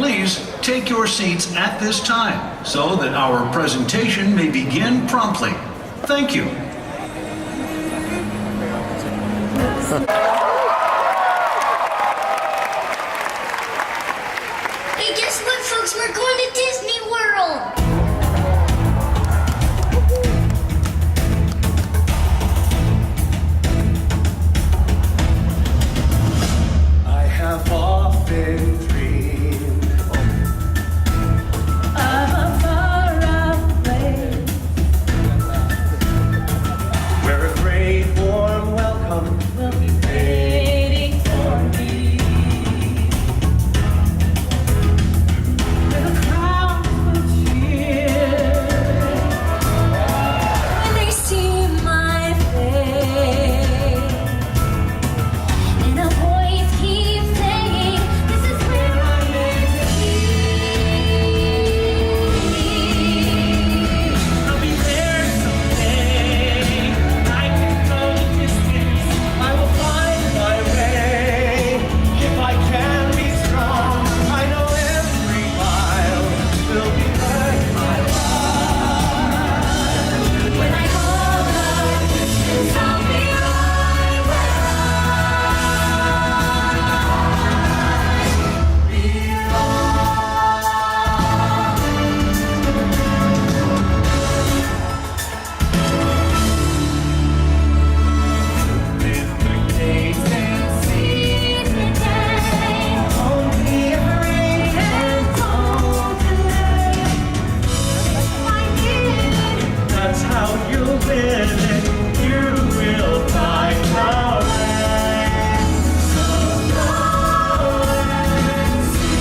Please take your seats at this time so that our presentation may begin promptly. Thank you. Hey, guess what, folks? We're going to Disney World! I have often dreamed of a far-off place where a great warm welcome will be waiting for me, where the crowds will cheer when they see my face, and a voice keeps saying, "This is where I'm meant to be." I'll be there someday. I can go the distance. I will find my way. If I can be strong, I know every mile will be worth my while. When I call the distance, I'll be right where days and seasons today. Don't be afraid and don't delay. Find it. That's how you live it. You will find the way. So go and see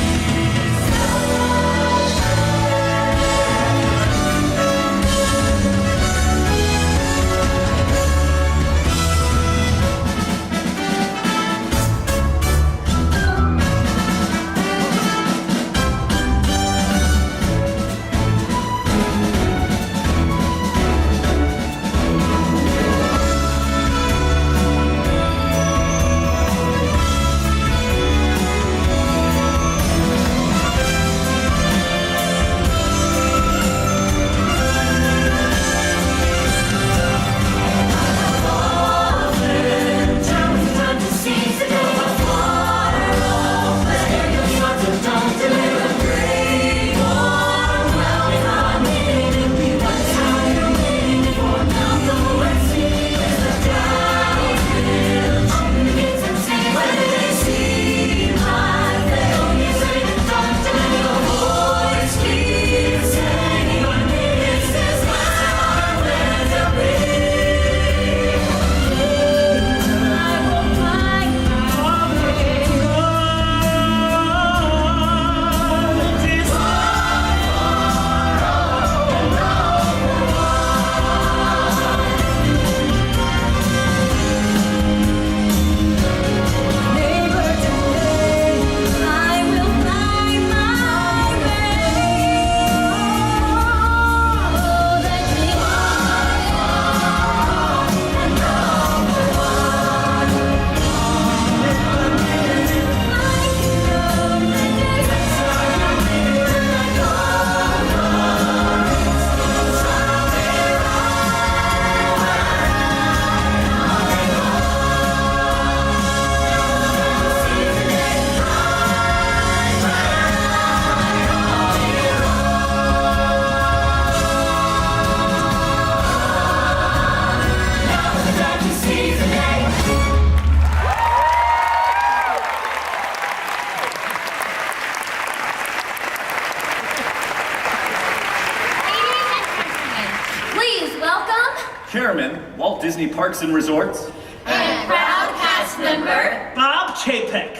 Chairman, Walt Disney Parks and Resorts. And proud cast member, Bob Chapek.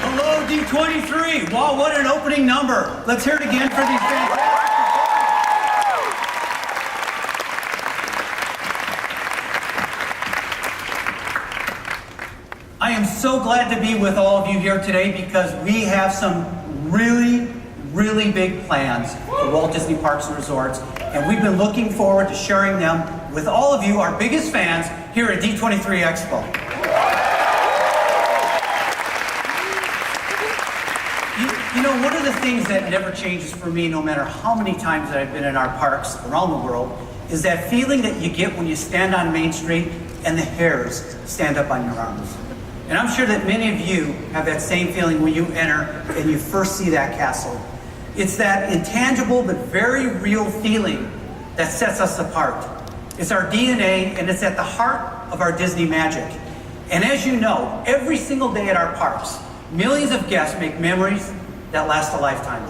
Hello, D23. Wow, what an opening number. Let's hear it again for these fantastic. I am so glad to be with all of you here today because we have some really really big plans for Walt Disney Parks and Resorts, and we've been looking forward to sharing them with all of you, our biggest fans, here at D23 Expo. You know, one of the things that never changes for me, no matter how many times that I've been in our parks around the world, is that feeling that you get when you stand on Main Street and the hairs stand up on your arms. And I'm sure that many of you have that same feeling when you enter and you first see that castle. It's that intangible but very real feeling that sets us apart. It's our DNA, and it's at the heart of our Disney magic. And as you know, every single day at our parks, millions of guests make memories that last a lifetime.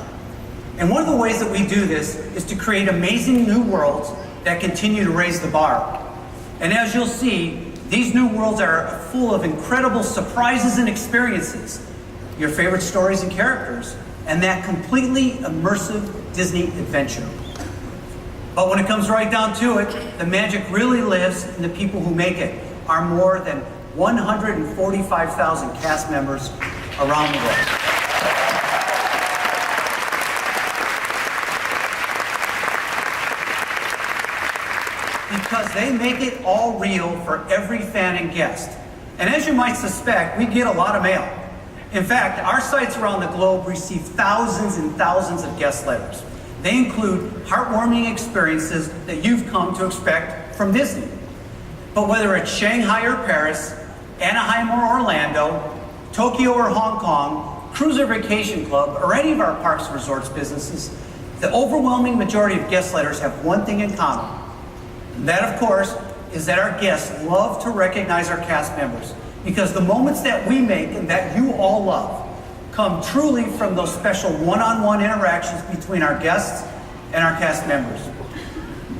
And one of the ways that we do this is to create amazing new worlds that continue to raise the bar. And as you'll see, these new worlds are full of incredible surprises and experiences, your favorite stories and characters, and that completely immersive Disney adventure. But when it comes right down to it, the magic really lives in the people who make it, our more than 145,000 cast members around the world. Because they make it all real for every fan and guest. And as you might suspect, we get a lot of mail. In fact, our sites around the globe receive thousands and thousands of guest letters. They include heartwarming experiences that you've come to expect from Disney. But whether it's Shanghai or Paris, Anaheim or Orlando, Tokyo or Hong Kong, Cruiser Vacation Club, or any of our parks and resorts businesses, the overwhelming majority of guest letters have one thing in common. And that, of course, is that our guests love to recognize our cast members, because the moments that we make and that you all love come truly from those special one-on-one interactions between our guests and our cast members.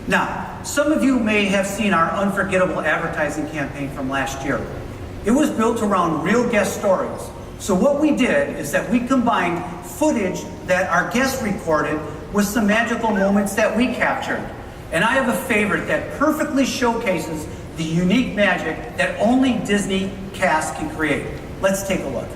Now, some of you may have seen our Unforgettable advertising campaign from last year. It was built around real guest stories. So what we did is that we combined footage that our guests recorded with some magical moments that we captured. And I have a favorite that perfectly showcases the unique magic that only Disney cast can create. Let's take a look.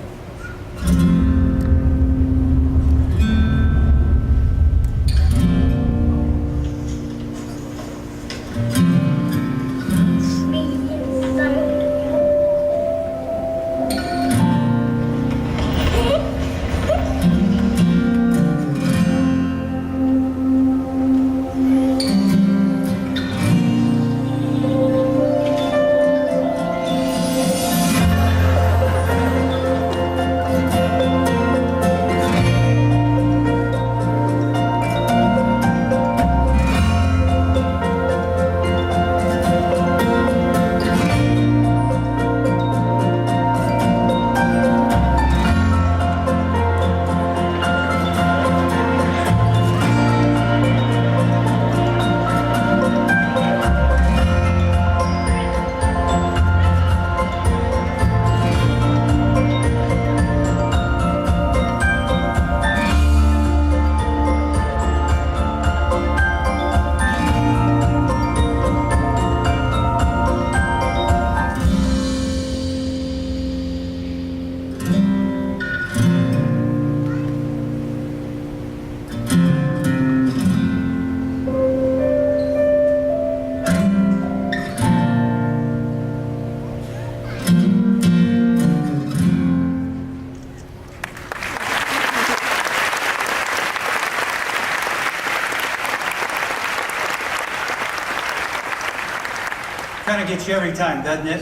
Kind of gets you every time, doesn't it?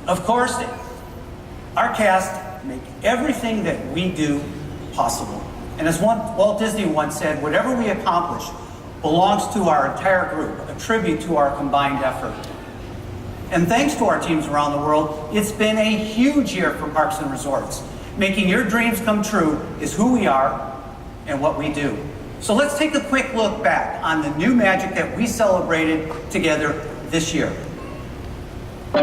Of course, our cast make everything that we do possible. And as Walt Disney once said, whatever we accomplish belongs to our entire group, a tribute to our combined effort. And thanks to our teams around the world, it's been a huge year for Parks and Resorts. Making your dreams come true is who we are and what we do. So let's take a quick look back on the new magic that we celebrated together this year. Every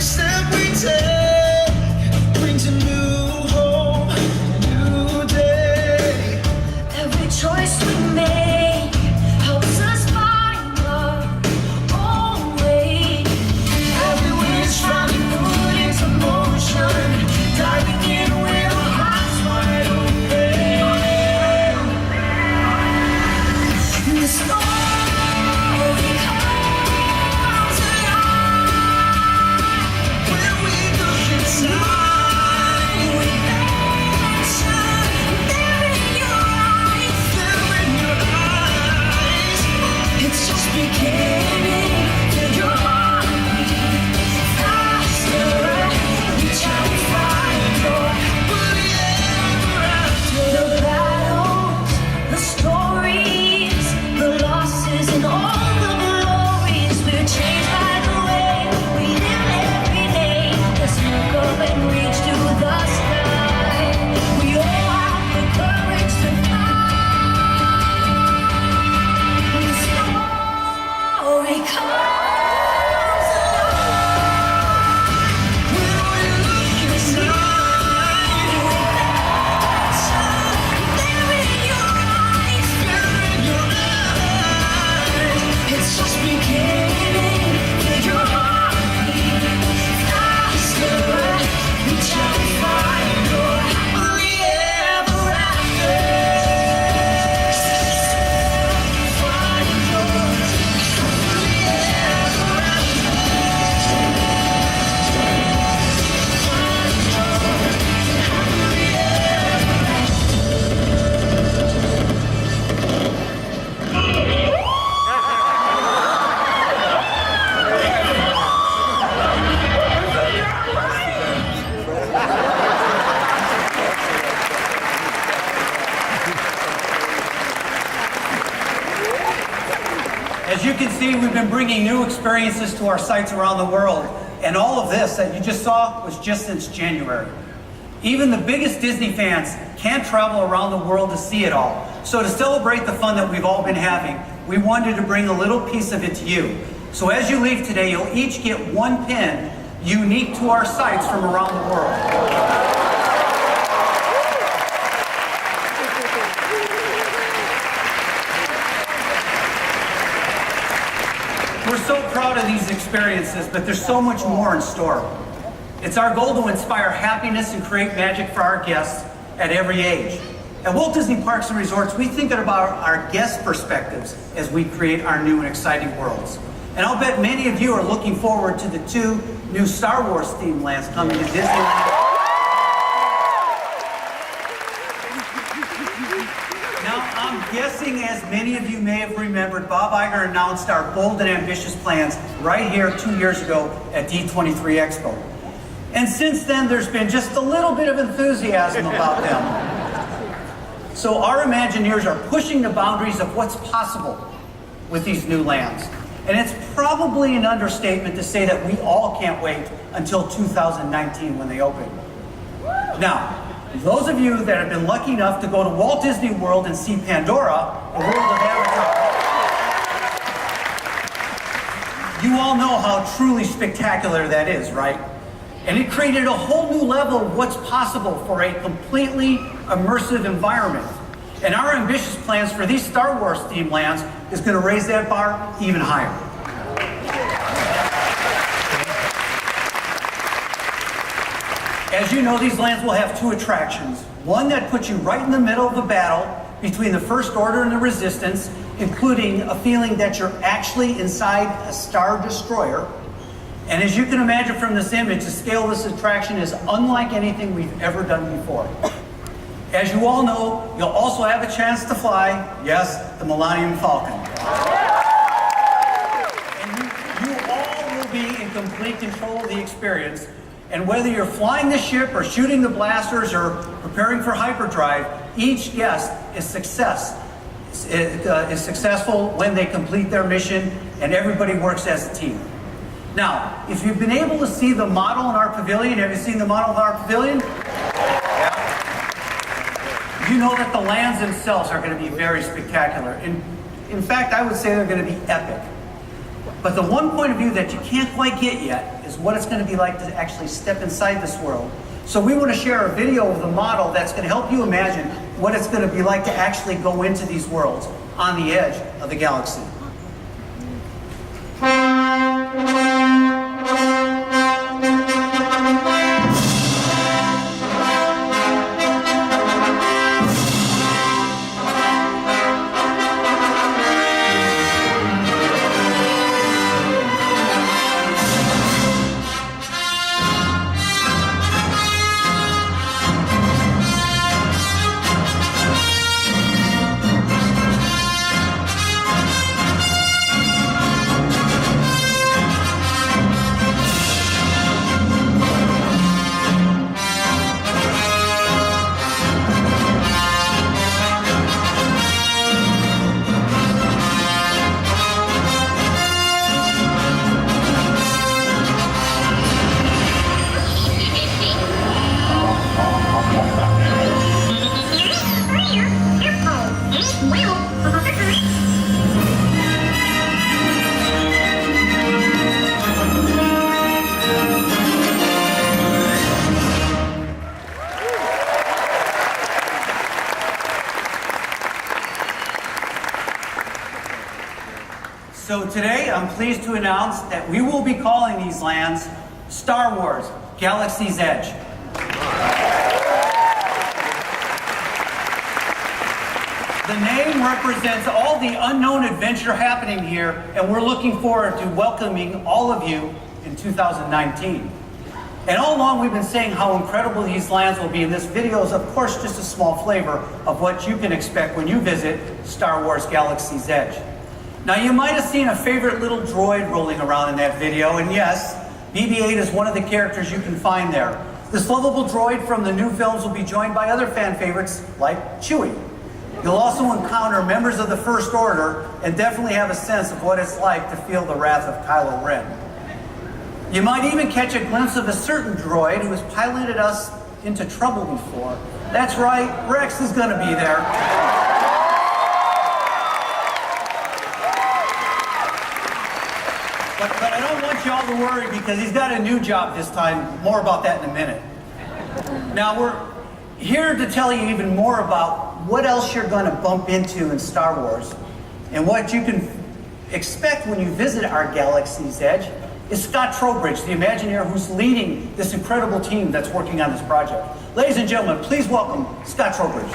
step we take brings a new hope, a new day. Every choice we make helps us find our own way. Every see, we've been bringing new experiences to our sites around the world, and all of this that you just saw was just since January. Even the biggest Disney fans can't travel around the world to see it all. So to celebrate the fun that we've all been having, we wanted to bring a little piece of it to you. So as you leave today, you'll each get one pin unique to our sites from around the world. We're so proud of these experiences, but there's so much more in store. It's our goal to inspire happiness and create magic for our guests at every age. At Walt Disney Parks and Resorts, we think about our guest perspectives as we create our new and exciting worlds. And I'll bet many of you are looking forward to the 2 new Star Wars themed lands coming to Disneyland. Now, I'm guessing as many of you may have remembered, Bob Iger announced our bold and ambitious plans right here 2 years ago at D23 Expo. And since then, there's been just a little bit of enthusiasm about them. So our Imagineers are pushing the boundaries of what's possible with these new lands. And it's probably an understatement to say that we all can't wait until 2019 when they open. Now, those of you that have been lucky enough to go to Walt Disney World and see Pandora, the world of Avatar, you all know how truly spectacular that is, right? And it created a whole new level of what's possible for a completely immersive environment. And our ambitious plans for these Star Wars themed lands is going to raise that bar even higher. As you know, these lands will have 2 attractions. One that puts you right in the middle of a battle between the First Order and the Resistance, including a feeling that you're actually inside a Star Destroyer. And as you can imagine from this image, the scale of this attraction is unlike anything we've ever done before. As you all know, you'll also have a chance to fly, yes, the Millennium Falcon. And you all will be in complete control of the experience. And whether you're flying the ship or shooting the blasters or preparing for hyperdrive, each guest is successful when they complete their mission, and everybody works as a team. Now, if you've been able to see the model in our pavilion, have you seen the model of our pavilion? Yeah. You know that the lands themselves are going to be very spectacular. In fact, I would say they're going to be epic. But the one point of view that you can't quite get yet is what it's going to be like to actually step inside this world. So we want to share a video of the model that's going to help you imagine what it's going to be like to actually go into these worlds on the edge of the galaxy. So today, I'm pleased to announce that we will be calling these lands Star Wars Galaxy's Edge. The name represents all the unknown adventure happening here, and we're looking forward to welcoming all of you in 2019. And all along, we've been saying how incredible these lands will be, and this video is, of course, just a small flavor of what you can expect when you visit Star Wars Galaxy's Edge. Now, you might have seen a favorite little droid rolling around in that video, and yes, BB-8 is one of the characters you can find there. This lovable droid from the new films will be joined by other fan favorites like Chewie. You'll also encounter members of the First Order and definitely have a sense of what it's like to feel the wrath of Kylo Ren. You might even catch a glimpse of a certain droid who has piloted us into trouble before. That's right, Rex is going to be there. But I don't want y'all to worry because he's got a new job this time. More about that in a minute. Now we're here to tell you even more about what else you're going to bump into in Star Wars and what you can expect when you visit our Galaxy's Edge is Scott Trowbridge, the Imagineer who's leading this incredible team that's working on this project. Ladies and gentlemen, please welcome Scott Trowbridge.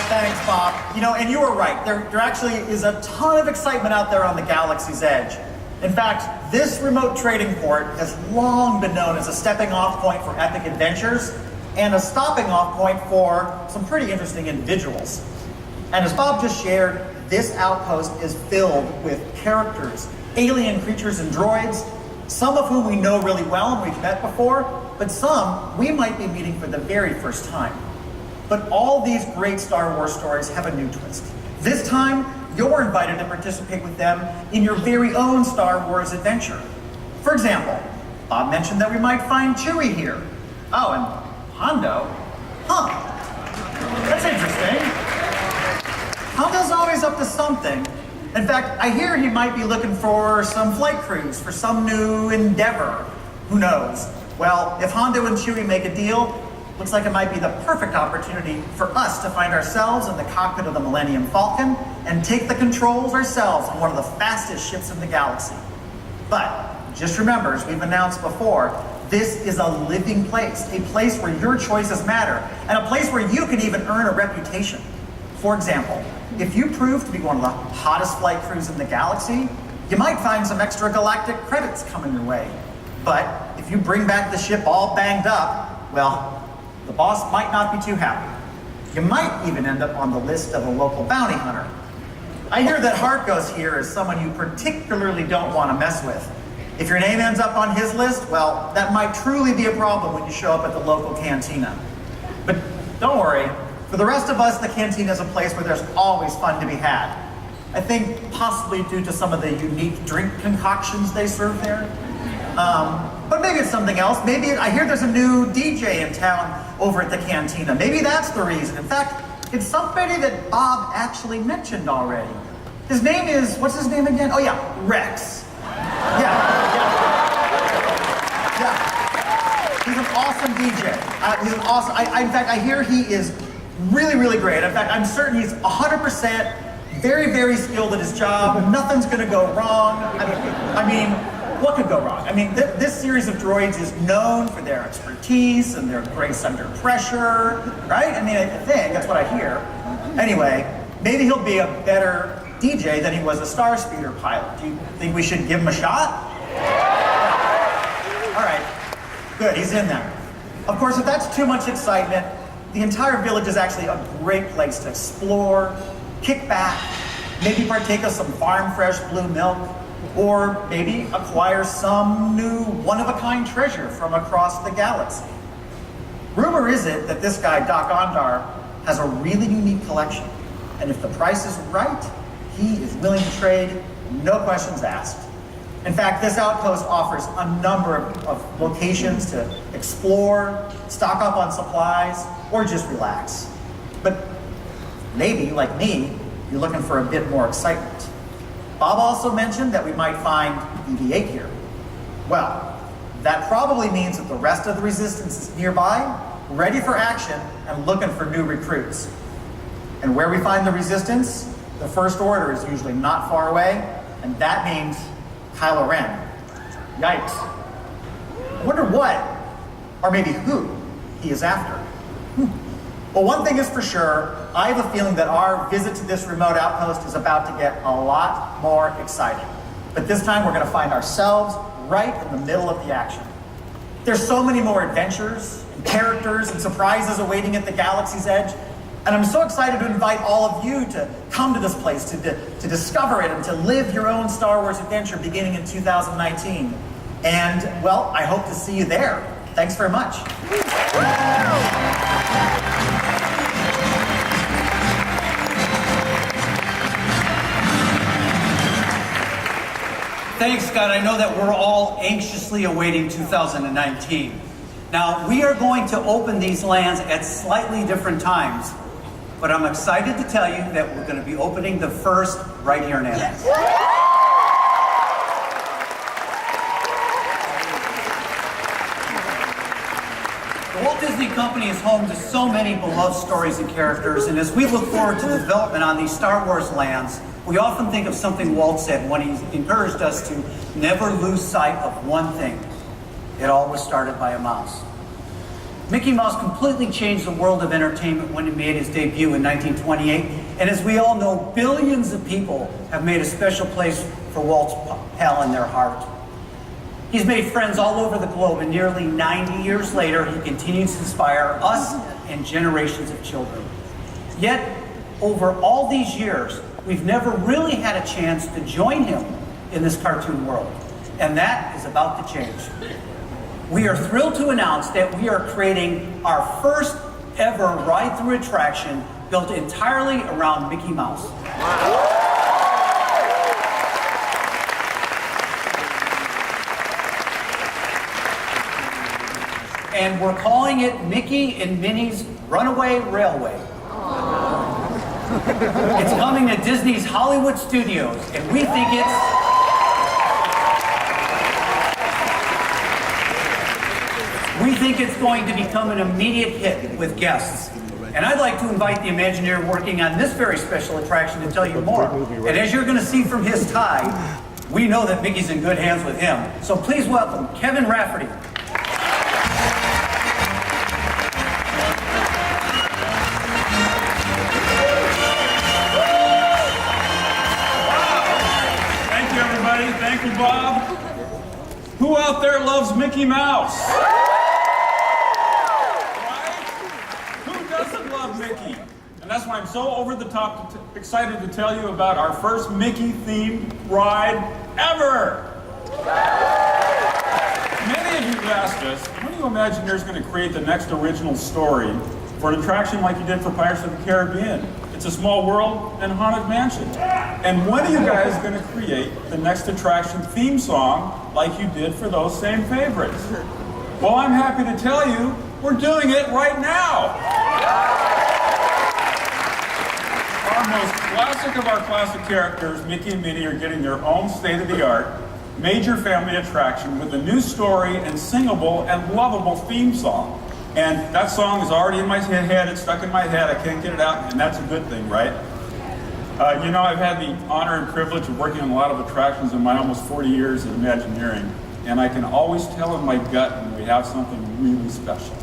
Thanks, Bob. You know, and you were right. There actually is a ton of excitement out there on the Galaxy's Edge. In fact, this remote trading port has long been known as a stepping off point for epic adventures and a stopping off point for some pretty interesting individuals. And as Bob just shared, this outpost is filled with characters, alien creatures and droids, some of whom we know really well and we've met before, but some we might be meeting for the very first time. But all these great Star Wars stories have a new twist. This time, you're invited to participate with them in your very own Star Wars adventure. For example, Bob mentioned that we might find Chewie here. Oh, and Hondo? Huh. That's interesting. Hondo's always up to something. In fact, I hear he might be looking for some flight crews for some new endeavor. Who knows? Well, if Hondo and Chewie make a deal, looks like it might be the perfect opportunity for us to find ourselves in the cockpit of the Millennium Falcon and take the controls ourselves on one of the fastest ships in the galaxy. But just remember, as we've announced before, this is a living place, a place where your choices matter, and a place where you can even earn a reputation. For example, if you prove to be one of the hottest flight crews in the galaxy, you might find some extra galactic credits coming your way. But if you bring back the ship all banged up, well, the boss might not be too happy. You might even end up on the list of a local bounty hunter. I hear that Harkos here is someone you particularly don't want to mess with. If your name ends up on his list, well, that might truly be a problem when you show up at the local cantina. But don't worry, for the rest of us, the cantina is a place where there's always fun to be had. I think possibly due to some of the unique drink concoctions they serve there. But maybe it's something else. Maybe I hear there's a new DJ in town over at the cantina. Maybe that's the reason. In fact, it's somebody that Bob actually mentioned already. His name is, what's his name again? Oh yeah, Rex. Yeah. He's an awesome DJ. He's an awesome, in fact, I hear he is really, really great. In fact, I'm certain he's 100% very, very skilled at his job. Nothing's gonna go wrong. I mean, what could go wrong? I mean, this series of droids is known for their expertise and their grace under pressure, right? I mean, I think that's what I hear. Anyway, maybe he'll be a better DJ than he was a Star Speeder pilot. Do you think we should give him a shot? All right, good, he's in there. Of course, if that's too much excitement, the entire village is actually a great place to explore, kick back, maybe partake of some farm-fresh blue milk, or maybe acquire some new one-of-a-kind treasure from across the galaxy. Rumor is it that this guy, Doc Ondar, has a really unique collection. And if the price is right, he is willing to trade, no questions asked. In fact, this outpost offers a number of locations to explore, stock up on supplies, or just relax. But maybe, like me, you're looking for a bit more excitement. Bob also mentioned that we might find BB-8 here. Well, that probably means that the rest of the resistance is nearby, ready for action, and looking for new recruits. And where we find the resistance, the First Order is usually not far away, and that means Kylo Ren. Yikes. I wonder what, or maybe who, he is after. Well, one thing is for sure, I have a feeling that our visit to this remote outpost is about to get a lot more exciting. But this time we're going to find ourselves right in the middle of the action. There's so many more adventures and characters and surprises awaiting at the Galaxy's Edge. And I'm so excited to invite all of you to come to this place, to discover it, and to live your own Star Wars adventure beginning in 2019. And, well, I hope to see you there. Thanks very much. Thanks, Scott. I know that we're all anxiously awaiting 2019. Now, we are going to open these lands at slightly different times, but I'm excited to tell you that we're going to be opening the first right here in Anaheim. The Walt Disney Company is home to so many beloved stories and characters, and as we look forward to the development on these Star Wars lands, we often think of something Walt said when he encouraged us to never lose sight of one thing. It all was started by a mouse. Mickey Mouse completely changed the world of entertainment when he made his debut in 1928, and as we all know, billions of people have made a special place for Walt's pal in their heart. He's made friends all over the globe, and nearly 90 years later, he continues to inspire us and generations of children. Yet, over all these years, we've never really had a chance to join him in this cartoon world, and that is about to change. We are thrilled to announce that we are creating our first ever ride-through attraction built entirely around Mickey Mouse. And we're calling it Mickey and Minnie's Runaway Railway. It's coming to Disney's Hollywood Studios, and we think it's going to become an immediate hit with guests. And I'd like to invite the Imagineer working on this very special attraction to tell you more. And as you're going to see from his tie, we know that Mickey's in good hands with him. So please welcome Kevin Rafferty. Thank you, Bob. Who out there loves Mickey Mouse? Right? Who doesn't love Mickey? And that's why I'm so over the top excited to tell you about our first Mickey-themed ride ever. Many of you have asked us, when do you imagine there's going to create the next original story for an attraction like you did for Pirates of the Caribbean? It's a Small World and Haunted Mansion. And when are you guys going to create the next attraction theme song like you did for those same favorites? Well, I'm happy to tell you, we're doing it right now. Our most classic of our classic characters, Mickey and Minnie, are getting their own state-of-the-art major family attraction with a new story and singable and lovable theme song. And that song is already in my head, it's stuck in my head, I can't get it out, and that's a good thing, right? You know, I've had the honor and privilege of working on a lot of attractions in my almost 40 years of Imagineering, and I can always tell in my gut when we have something really special.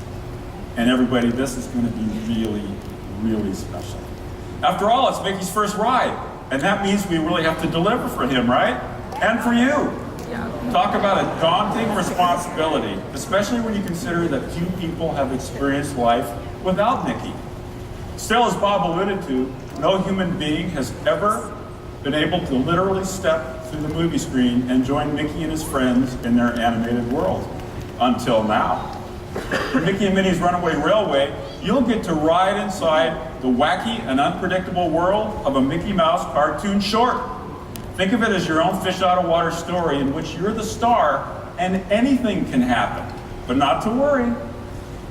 And everybody, this is going to be really, really special. After all, it's Mickey's first ride, and that means we really have to deliver for him, right? And for you. Talk about a daunting responsibility, especially when you consider that few people have experienced life without Mickey. Still, as Bob alluded to, no human being has ever been able to literally step through the movie screen and join Mickey and his friends in their animated world. Until now. In Mickey and Minnie's Runaway Railway, you'll get to ride inside the wacky and unpredictable world of a Mickey Mouse cartoon short. Think of it as your own fish-out-of-water story in which you're the star and anything can happen. But not to worry.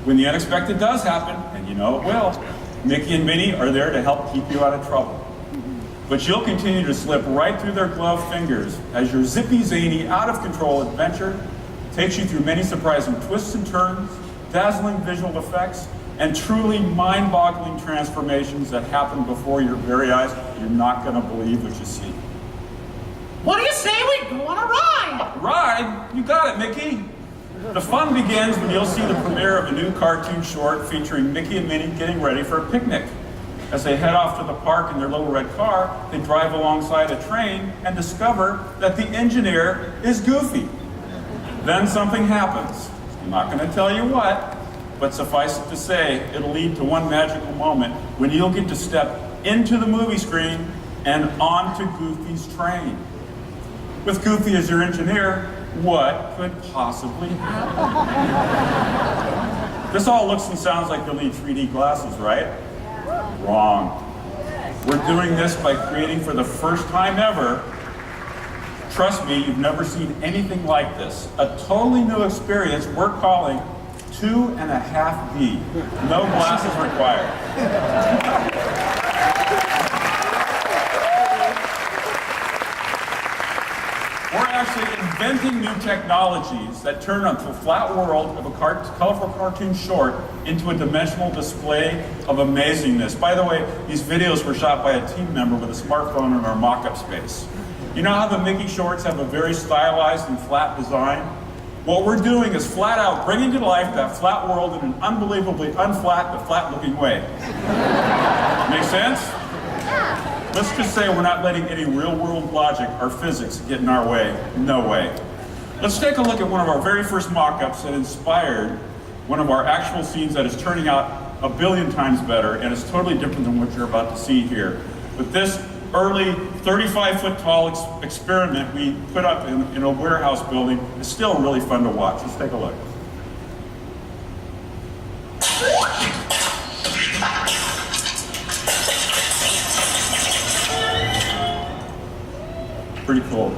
When the unexpected does happen, and you know it will, Mickey and Minnie are there to help keep you out of trouble. But you'll continue to slip right through their gloved fingers as your zippy, zany, out-of-control adventure takes you through many surprising twists and turns, dazzling visual effects, and truly mind-boggling transformations that happen before your very eyes. You're not going to believe what you see. What do you say we go on a ride? Ride? You got it, Mickey. The fun begins when you'll see the premiere of a new cartoon short featuring Mickey and Minnie getting ready for a picnic. As they head off to the park in their little red car, they drive alongside a train and discover that the engineer is Goofy. Then something happens. I'm not going to tell you what, but suffice it to say, it'll lead to one magical moment when you'll get to step into the movie screen and onto Goofy's train. With Goofy as your engineer, what could possibly happen? This all looks and sounds like you'll need 3D glasses, right? Wrong. We're doing this by creating for the first time ever, trust me, you've never seen anything like this, a totally new experience we're calling 2.5D. No glasses required. We're actually inventing new technologies that turn the flat world of a colorful cartoon short into a dimensional display of amazingness. By the way, these videos were shot by a team member with a smartphone in our mock-up space. You know how the Mickey shorts have a very stylized and flat design? What we're doing is flat out bringing to life that flat world in an unbelievably unflat but flat-looking way. Make sense? Let's just say we're not letting any real-world logic or physics get in our way. No way. Let's take a look at one of our very first mock-ups that inspired one of our actual scenes that is turning out a billion times better, and it's totally different than what you're about to see here. But this early 35-foot tall experiment we put up in a warehouse building is still really fun to watch. Let's take a look. Pretty cool.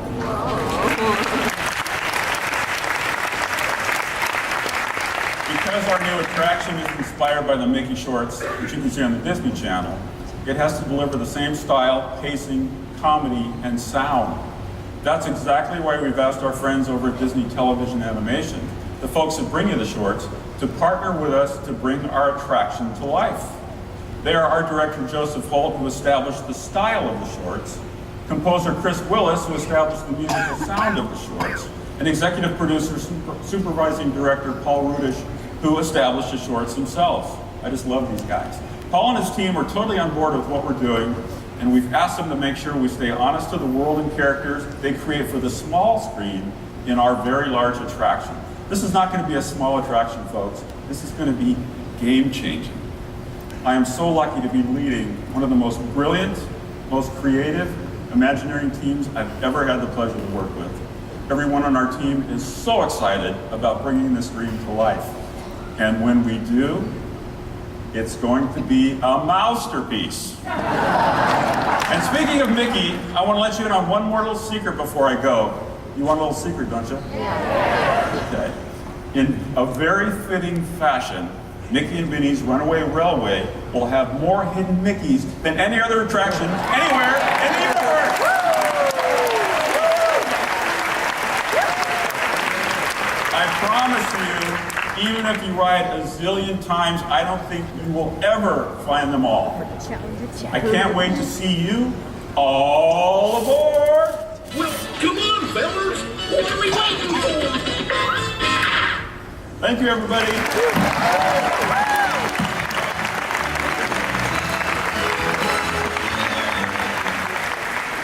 Because our new attraction is inspired by the Mickey shorts, which you can see on the Disney Channel, it has to deliver the same style, pacing, comedy, and sound. That's exactly why we've asked our friends over at Disney Television Animation, the folks that bring you the shorts, to partner with us to bring our attraction to life. They are our director, Joseph Holt, who established the style of the shorts, composer Chris Willis, who established the musical sound of the shorts, and executive producer, supervising director Paul Rudish, who established the shorts themselves. I just love these guys. Paul and his team are totally on board with what we're doing, and we've asked them to make sure we stay honest to the world and characters they create for the small screen in our very large attraction. This is not going to be a small attraction, folks. This is going to be game-changing. I am so lucky to be leading one of the most brilliant, most creative, Imagineering teams I've ever had the pleasure to work with. Everyone on our team is so excited about bringing this dream to life. And when we do, it's going to be a masterpiece. And speaking of Mickey, I want to let you in on one more little secret before I go. You want a little secret, don't you? Yeah. Okay. In a very fitting fashion, Mickey and Minnie's Runaway Railway will have more hidden Mickeys than any other attraction anywhere in the universe. I promise you, even if you ride a zillion times, I don't think you will ever find them all. I can't wait to see you all aboard! Well, come on, fellas. What are we waiting for? Thank you, everybody.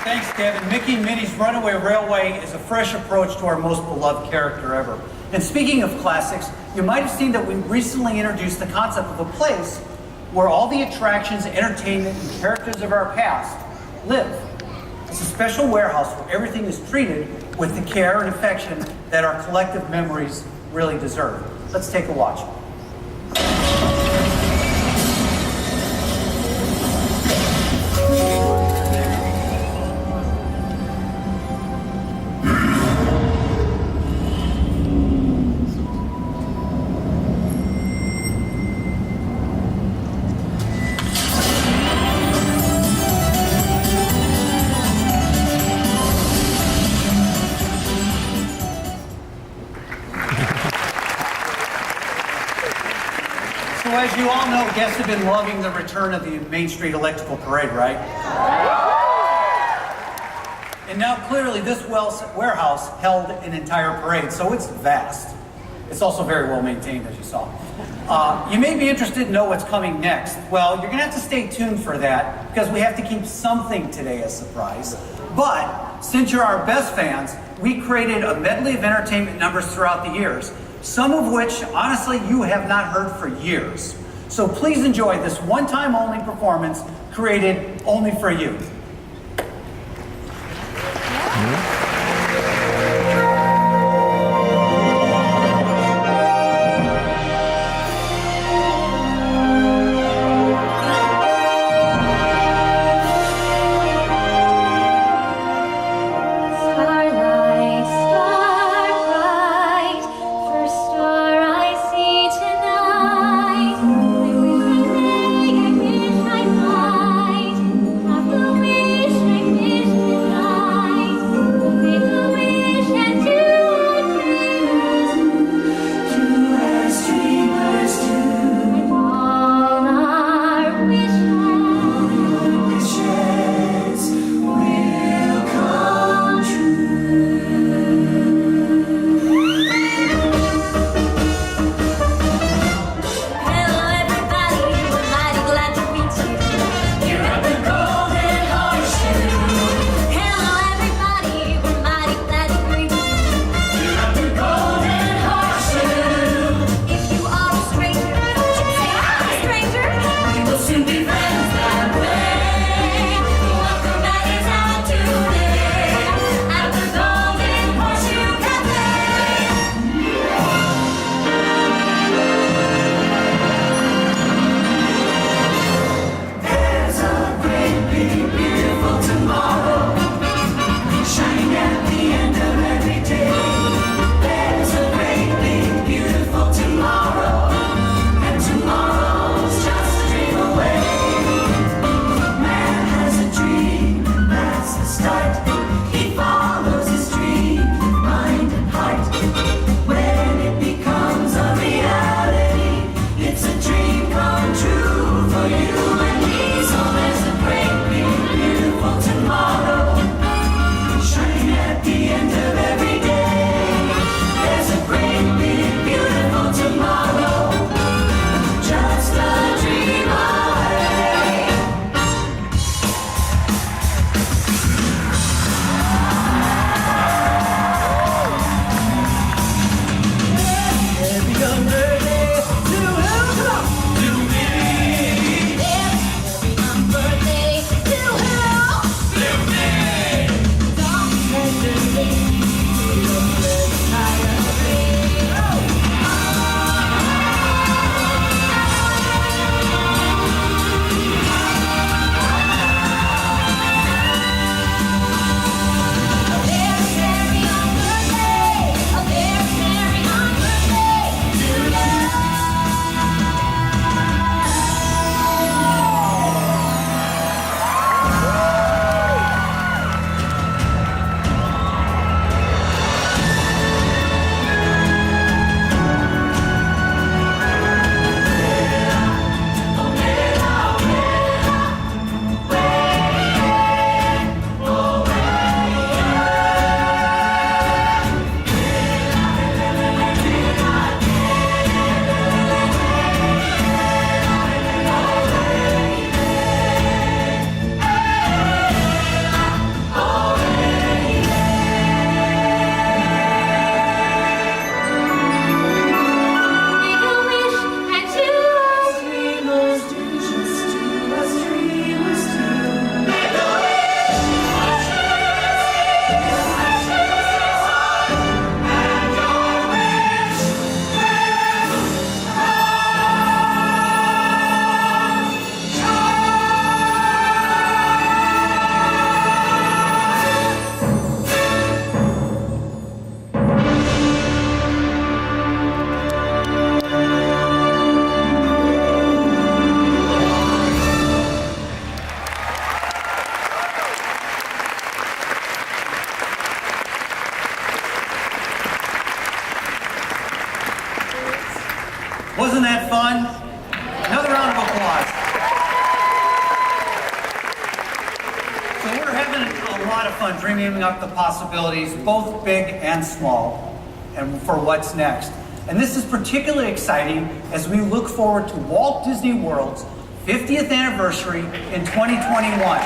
Thanks, Kevin. Mickey and Minnie's Runaway Railway is a fresh approach to our most beloved character ever. And speaking of classics, you might have seen that we recently introduced the concept of a place where all the attractions, entertainment, and characters of our past live. It's a special warehouse where everything is treated with the care and affection that our collective memories really deserve. Let's take a watch. As you all know, guests have been loving the return of the Main Street Electrical Parade, right? And now clearly this warehouse held an entire parade, so it's vast. It's also very well maintained, as you saw. You may be interested to know what's coming next. Well, you're gonna have to stay tuned for that because we have to keep something today a surprise. But since you're our best fans, we created a medley of entertainment numbers throughout the years some of which, honestly, you have not heard for years. So please enjoy this one-time only performance created only for you. Starlight, starlight, first star I see tonight. I wish I might have the wish I wish tonight. Make a wish and do as dreamers do. And all our wishes will come Hello everybody, we're mighty glad to meet you. You're at the Golden Horseshoe. Hello everybody, we're mighty glad to greet you. You're at the Golden Horseshoe. If you are a stranger, don't you say hi, stranger. We will soon be friends that way. Welcome at his house today at the Golden Horseshoe Cafe. There's a great big beautiful tomorrow shining at the end of every day. There's a great big beautiful tomorrow, and tomorrow's just a dream away. Man has a dream, that's the start. He follows his dream, mind and heart. When it becomes a reality, it's a dream come true for you and me. So there's a great big beautiful tomorrow shining at the end of every day. There's a great big beautiful tomorrow, just a dream away. Happy young birthday to him, come on. To me. Happy young birthday to him. To me. Don't hesitate. Don't let higher Make a wish and do as dreamers do. Just do as dreamers do. Make a wish and your wish Wasn't that fun? Another round of applause. So we're having a lot of fun dreaming up the possibilities, both big and small, and for what's next. And this is particularly exciting as we look forward to Walt Disney World's 50th anniversary in 2021.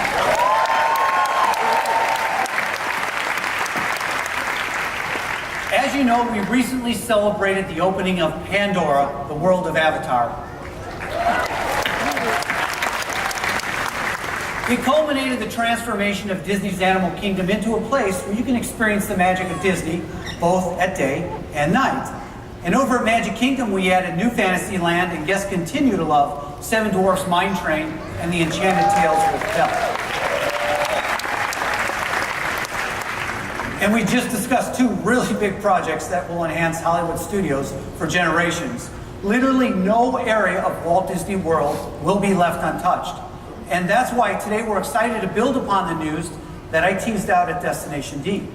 As you know, we recently celebrated the opening of Pandora, the world of Avatar. It culminated the transformation of Disney's Animal Kingdom into a place where you can experience the magic of Disney, both at day and night. And over at Magic Kingdom, we added New Fantasyland, and guests continue to love Seven Dwarfs Mine Train and the Enchanted Tales with Belle. And we just discussed two really big projects that will enhance Hollywood studios for generations. Literally no area of Walt Disney World will be left untouched. And that's why today we're excited to build upon the news that I teased out at Destination D.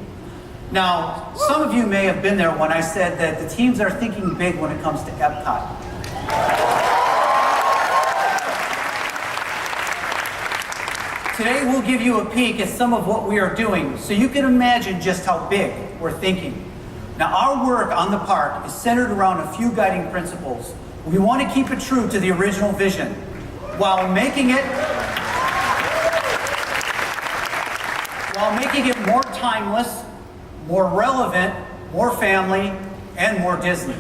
Now, some of you may have been there when I said that the teams are thinking big when it comes to Epcot. Today we'll give you a peek at some of what we are doing so you can imagine just how big we're thinking. Now, our work on the park is centered around a few guiding principles. We want to keep it true to the original vision while making it more timeless, more relevant, more family, and more Disney.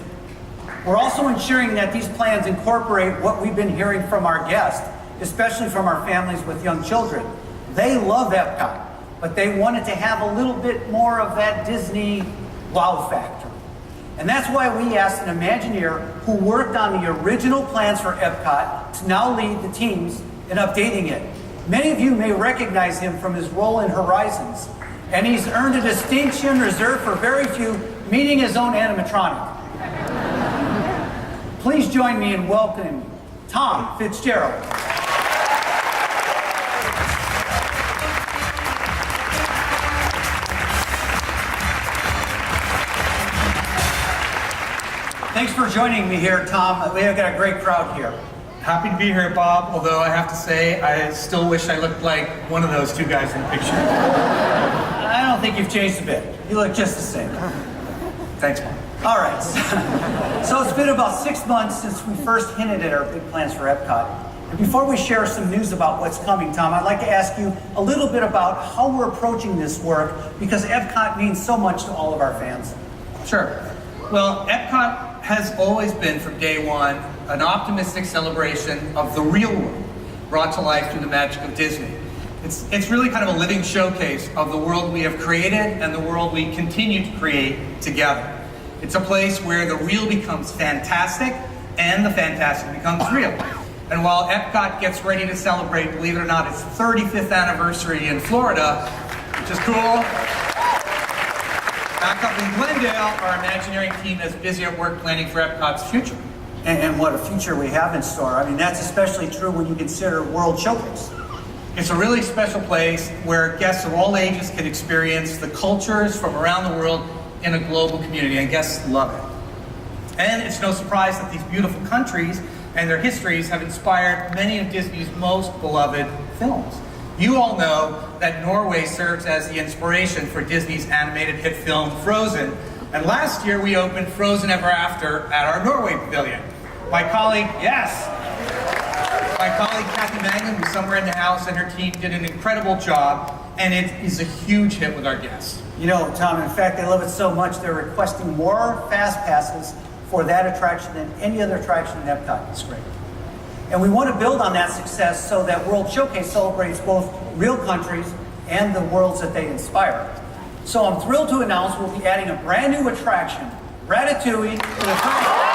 We're also ensuring that these plans incorporate what we've been hearing from our guests, especially from our families with young children. They love Epcot, but they wanted to have a little bit more of that Disney wow factor. And that's why we asked an Imagineer who worked on the original plans for Epcot to now lead the teams in updating it. Many of you may recognize him from his role in Horizons, and he's earned a distinction reserved for very few, meaning his own animatronic. Please join me in welcoming Tom Fitzgerald. Thanks for joining me here, Tom. We have got a great crowd here. Happy to be here, Bob, although I have to say, I still wish I looked like one of those two guys in the picture. I don't think you've changed a bit. You look just the same. Thanks, Bob. All right. So it's been about 6 months since we first hinted at our big plans for Epcot. And before we share some news about what's coming, Tom, I'd like to ask you a little bit about how we're approaching this work, because Epcot means so much to all of our fans. Sure. Well, Epcot has always been, from day one, an optimistic celebration of the real world, brought to life through the magic of Disney. It's really kind of a living showcase of the world we have created and the world we continue to create together. It's a place where the real becomes fantastic and the fantastic becomes real. And while Epcot gets ready to celebrate, believe it or not, its 35th anniversary in Florida, which is cool, back up in Glendale, our Imagineering team is busy at work planning for Epcot's future. And what a future we have in store. I mean, that's especially true when you consider World Showcase. It's a really special place where guests of all ages can experience the cultures from around the world in a global community, and guests love it. And it's no surprise that these beautiful countries and their histories have inspired many of Disney's most beloved films. You all know that Norway serves as the inspiration for Disney's animated hit film Frozen, and last year we opened Frozen Ever After at our Norway pavilion. My colleague Kathy Mangan, who's somewhere in the house, and her team did an incredible job, and it is a huge hit with our guests. You know, Tom, in fact, they love it so much they're requesting more fast passes for that attraction than any other attraction in Epcot. It's great. And we want to build on that success so that World Showcase celebrates both real countries and the worlds that they inspire. So I'm thrilled to announce we'll be adding a brand new attraction, Ratatouille, to the park.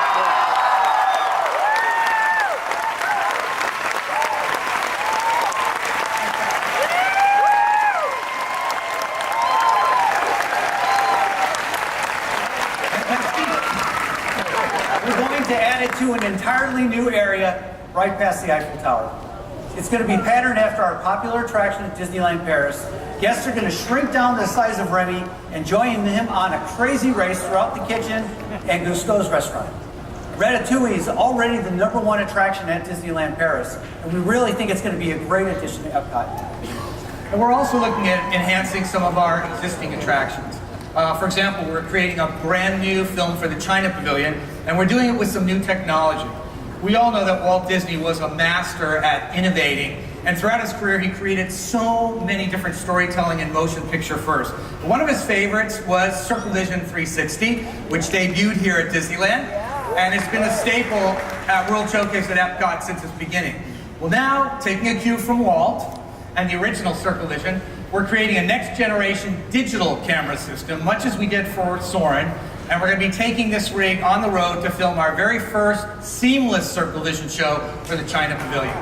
To an entirely new area right past the Eiffel Tower. It's going to be patterned after our popular attraction at Disneyland Paris. Guests are going to shrink down to the size of Remy and join him on a crazy race throughout the kitchen and Gusteau's restaurant. Ratatouille is already the #1 attraction at Disneyland Paris, and we really think it's going to be a great addition to Epcot. And we're also looking at enhancing some of our existing attractions. For example, we're creating a brand new film for the China Pavilion, and we're doing it with some new technology. We all know that Walt Disney was a master at innovating And throughout his career, he created so many different storytelling and motion picture firsts. One of his favorites was Circle Vision 360, which debuted here at Disneyland. And it's been a staple at World Showcase at Epcot since its beginning. Well, now, taking a cue from Walt and the original Circle Vision, we're creating a next generation digital camera system, much as we did for Soarin', and we're going to be taking this rig on the road to film our very first seamless Circle Vision show for the China Pavilion.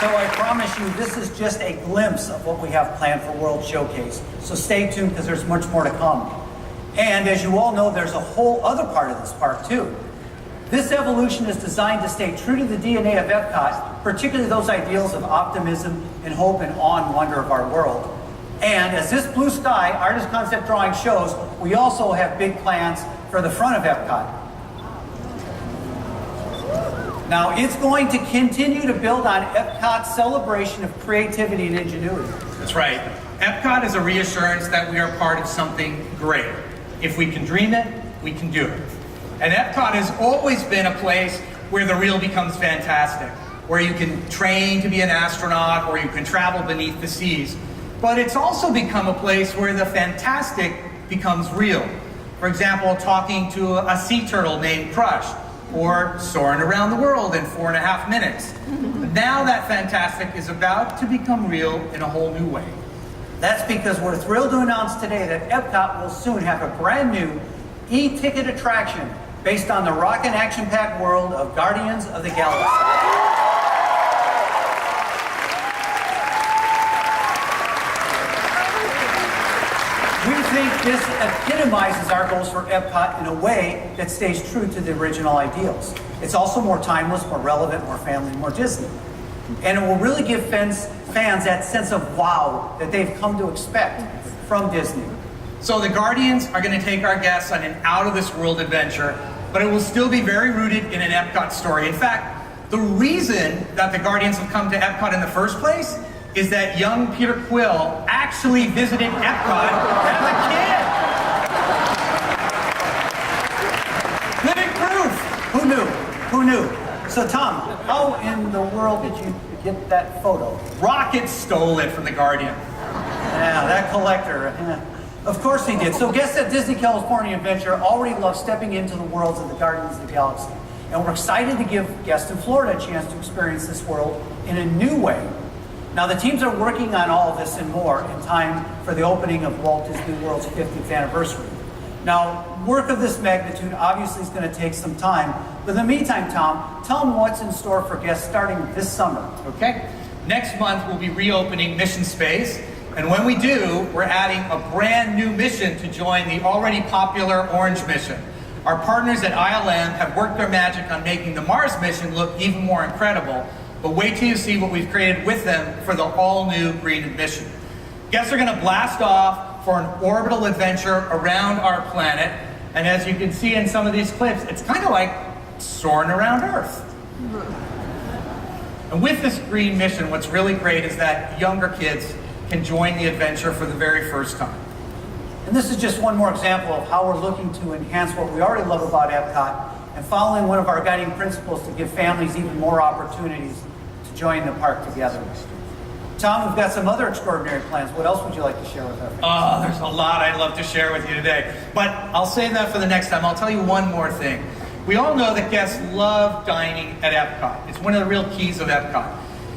So I promise you, this is just a glimpse of what we have planned for World Showcase. So stay tuned because there's much more to come. And as you all know, there's a whole other part of this park too. This evolution is designed to stay true to the DNA of Epcot, particularly those ideals of optimism and hope and awe and wonder of our world. And as this blue sky artist concept drawing shows, we also have big plans for the front of Epcot. Now, it's going to continue to build on Epcot's celebration of creativity and ingenuity. That's right. Epcot is a reassurance that we are part of something great. If we can dream it, we can do it. And Epcot has always been a place where the real becomes fantastic, where you can train to be an astronaut or you can travel beneath the seas. But it's also become a place where the fantastic becomes real. For example, talking to a sea turtle named Crush, or soaring around the world in 4.5 minutes. Now that fantastic is about to become real in a whole new way. That's because we're thrilled to announce today that Epcot will soon have a brand new e-ticket attraction based on the rockin' action-packed world of Guardians of the Galaxy. We think this epitomizes our goals for Epcot in a way that stays true to the original ideals. It's also more timeless, more relevant, more family, more Disney. And it will really give fans that sense of wow that they've come to expect from Disney. So the Guardians are going to take our guests on an out-of-this-world adventure, but it will still be very rooted in an Epcot story. In fact, the reason that the Guardians have come to Epcot in the first place is that young Peter Quill actually visited Epcot as a kid. Living proof! Who knew? Who knew? So Tom, how in the world did you get that photo? Rocket stole it from the Guardian. Yeah, that collector. Of course he did. So guests at Disney California Adventure already love stepping into the worlds of the Guardians of the Galaxy. And we're excited to give guests in Florida a chance to experience this world in a new way. Now the teams are working on all of this and more in time for the opening of Walt Disney World's 50th anniversary. Now, work of this magnitude obviously is going to take some time, but in the meantime, Tom, tell them what's in store for guests starting this summer. Okay? Next month, we'll be reopening Mission Space, and when we do, we're adding a brand new mission to join the already popular Orange mission. Our partners at ILM have worked their magic on making the Mars mission look even more incredible, but wait till you see what we've created with them for the all-new Green mission. Guests are going to blast off for an orbital adventure around our planet, and as you can see in some of these clips, it's kind of like soaring around Earth. And with this Green mission, what's really great is that younger kids can join the adventure for the very first time. And this is just one more example of how we're looking to enhance what we already love about Epcot and following one of our guiding principles to give families even more opportunities to join the park together. Tom, we've got some other extraordinary plans. What else would you like to share with our fans? Oh, there's a lot I'd love to share with you today, but I'll save that for the next time. I'll tell you one more thing. We all know that guests love dining at Epcot. It's one of the real keys of Epcot.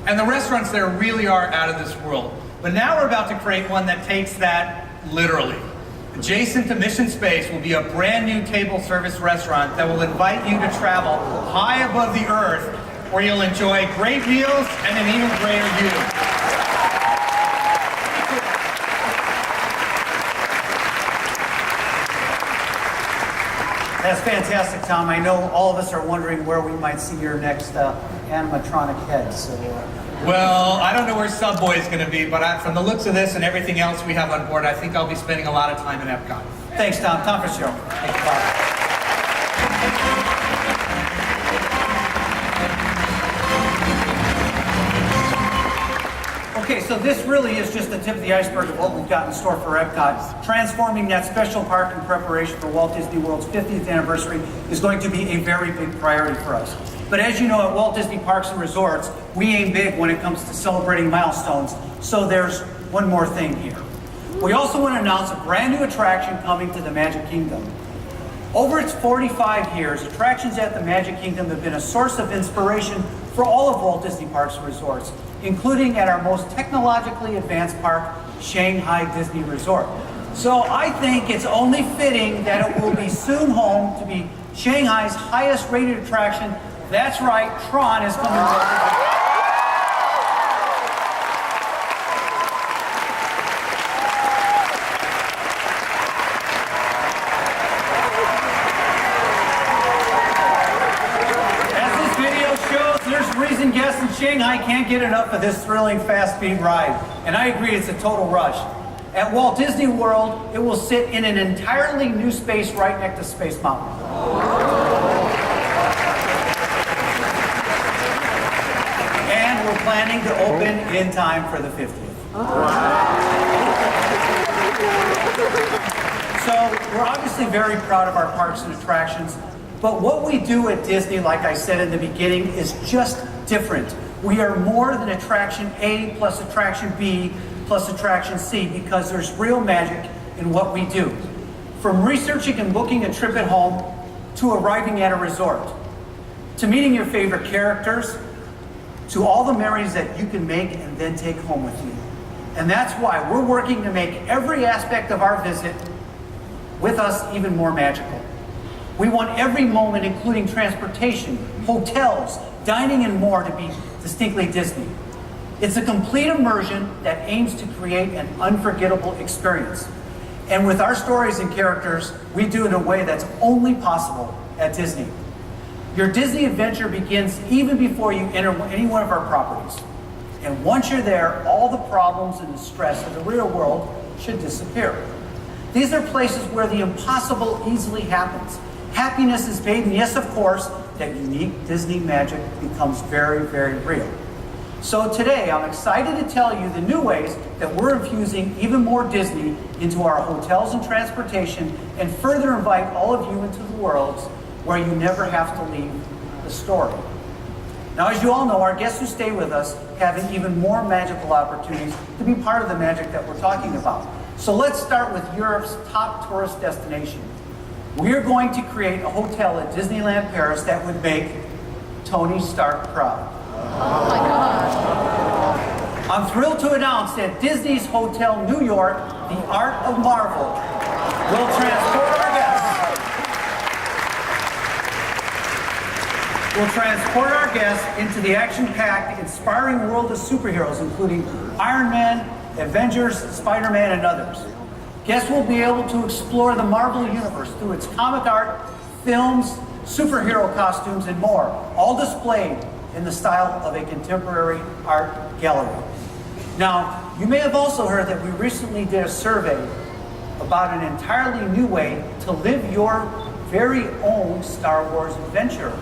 And the restaurants there really are out of this world. But now we're about to create one that takes that literally. Adjacent to Mission Space will be a brand new table service restaurant that will invite you to travel high above the earth, where you'll enjoy great meals and an even greater view. That's fantastic, Tom. I know all of us are wondering where we might see your next animatronic head. So, Well, I don't know where Subway is going to be, but from the looks of this and everything else we have on board, I think I'll be spending a lot of time in Epcot. Thanks, Tom. Tom for the show. Thank you, Bob. Okay, so so this really is just the tip of the iceberg of what we've got in store for Epcot. Transforming that special park in preparation for Walt Disney World's 50th anniversary is going to be a very big priority for us. But as you know, at Walt Disney Parks and Resorts, we aim big when it comes to celebrating milestones. So there's one more thing here. We also want to announce a brand new attraction coming to the Magic Kingdom. Over its 45 years, attractions at the Magic Kingdom have been a source of inspiration for all of Walt Disney Parks and Resorts, including at our most technologically advanced park, Shanghai Disney Resort. So I think it's only fitting that it will be soon home to be Shanghai's highest rated attraction. That's right, Tron is coming to guests in Shanghai can't get enough of this thrilling fast-speed ride, and I agree it's a total rush. At Walt Disney World, it will sit in an entirely new space right next to Space Mountain. And we're planning to open in time for the 50th. So we're obviously very proud of our parks and attractions, but what we do at Disney, like I said in the beginning, is just different. We are more than attraction A plus attraction B plus attraction C because there's real magic in what we do. From researching and booking a trip at home to arriving at a resort, to meeting your favorite characters, to all the memories that you can make and then take home with you. And that's why we're working to make every aspect of our visit with us even more magical. We want every moment, including transportation, hotels, dining, and more, to be distinctly Disney. It's a complete immersion that aims to create an unforgettable experience. And with our stories and characters, we do it in a way that's only possible at Disney. Your Disney adventure begins even before you enter any one of our properties. And once you're there, all the problems and the stress of the real world should disappear. These are places where the impossible easily happens. Happiness is paid, and yes, of course, that unique Disney magic becomes very, very real. So today, I'm excited to tell you the new ways that we're infusing even more Disney into our hotels and transportation, and further invite all of you into the worlds where you never have to leave the story. Now, as you all know, our guests who stay with us have even more magical opportunities to be part of the magic that we're talking about. So let's start with Europe's top tourist destination. We're going to create a hotel at Disneyland Paris that would make Tony Stark proud. Oh my gosh. I'm thrilled to announce that Disney's Hotel New York, the Art of Marvel, will transport our guests into the action-packed, inspiring world of superheroes, including Iron Man, Avengers, Spider-Man, and others. Guests will be able to explore the Marvel Universe through its comic art, films, superhero costumes, and more, all displayed in the style of a contemporary art gallery. Now, you may have also heard that we recently did a survey about an entirely new way to live your very own Star Wars adventure.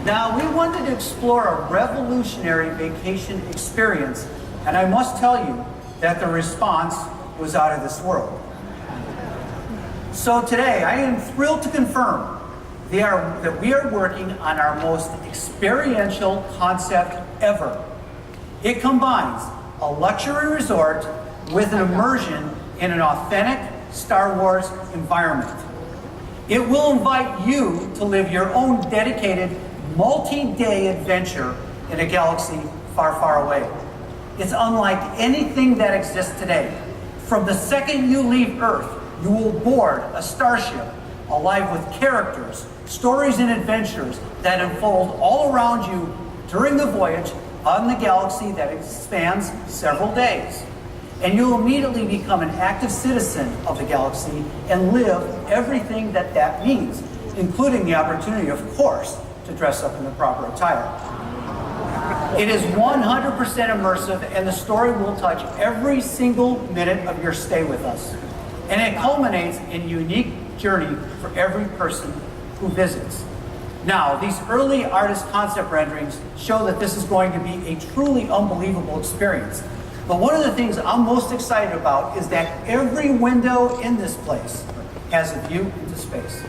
Now, we wanted to explore a revolutionary vacation experience, and I must tell you that the response was out of this world. So today, I am thrilled to confirm that we are working on our most experiential concept ever. It combines a luxury resort with an immersion in an authentic Star Wars environment. It will invite you to live your own dedicated multi-day adventure in a galaxy far, far away. It's unlike anything that exists today. From the second you leave Earth, you will board a starship alive with characters, stories, and adventures that unfold all around you during the voyage on the galaxy that spans several days. And you'll immediately become an active citizen of the galaxy and live everything that that means, including the opportunity, of course, to dress up in the proper attire. It is 100% immersive, and the story will touch every single minute of your stay with us. And it culminates in a unique journey for every person who visits. Now, these early artist concept renderings show that this is going to be a truly unbelievable experience. But one of the things I'm most excited about is that every window in this place has a view into space.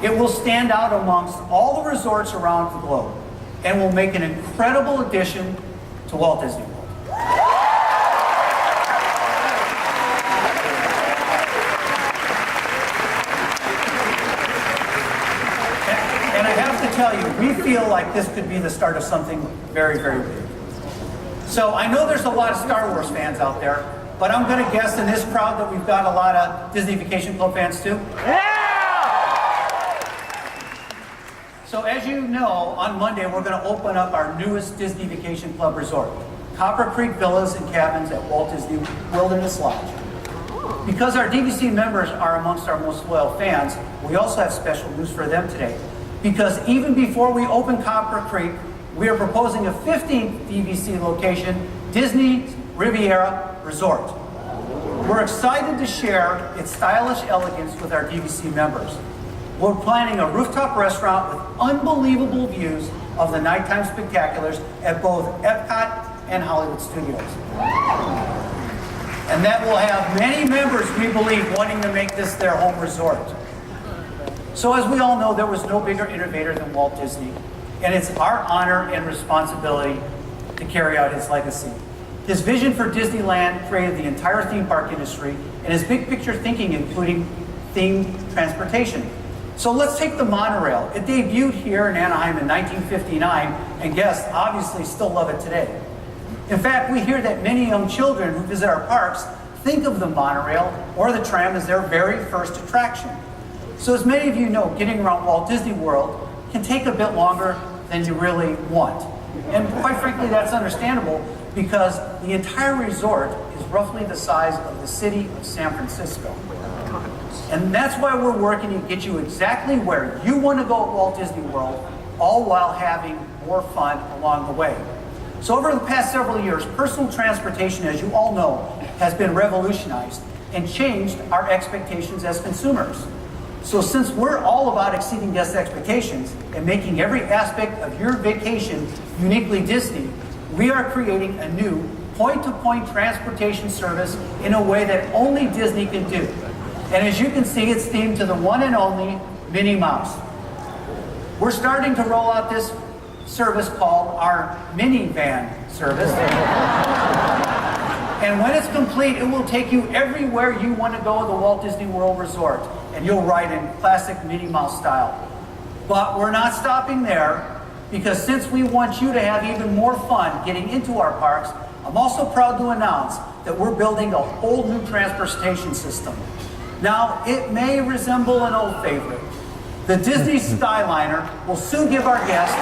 It will stand out amongst all the resorts around the globe and will make an incredible addition to Walt Disney World. And I have to tell you, we feel like this could be the start of something very, very big. So I know there's a lot of Star Wars fans out there, but I'm going to guess in this crowd that we've got a lot of Disney Vacation Club fans too. So as you know, on Monday we're going to open up our newest Disney Vacation Club resort, Copper Creek Villas and Cabins at Walt Disney Wilderness Lodge. Because our DVC members are amongst our most loyal fans, we also have special news for them today. Because even before we open Copper Creek, we are proposing a 15th DVC location, Disney Riviera Resort. We're excited to share its stylish elegance with our DVC members. We're planning a rooftop restaurant with unbelievable views of the nighttime spectaculars at both Epcot and Hollywood Studios. And that will have many members, we believe, wanting to make this their home resort. So as we all know, there was no bigger innovator than Walt Disney, and it's our honor and responsibility to carry out his legacy. His vision for Disneyland created the entire theme park industry, and his big picture thinking including themed transportation. So let's take the monorail. It debuted here in Anaheim in 1959, and guests obviously still love it today. In fact, we hear that many young children who visit our parks think of the monorail or the tram as their very first attraction. So as many of you know, getting around Walt Disney World can take a bit longer than you really want. And quite frankly, that's understandable because the entire resort is roughly the size of the city of San Francisco. And that's why we're working to get you exactly where you want to go at Walt Disney World, all while having more fun along the way. So over the past several years, personal transportation, as you all know, has been revolutionized and changed our expectations as consumers. So since we're all about exceeding guest expectations and making every aspect of your vacation uniquely Disney, we are creating a new point-to-point transportation service in a way that only Disney can do. And as you can see, it's themed to the one and only Minnie Mouse. We're starting to roll out this service called our Minivan Service. And when it's complete, it will take you everywhere you want to go at the Walt Disney World Resort. And you'll ride in classic Minnie Mouse style. But we're not stopping there, because since we want you to have even more fun getting into our parks, I'm also proud to announce that we're building a whole new transportation system. Now, it may resemble an old favorite. The Disney Skyliner will soon give our guests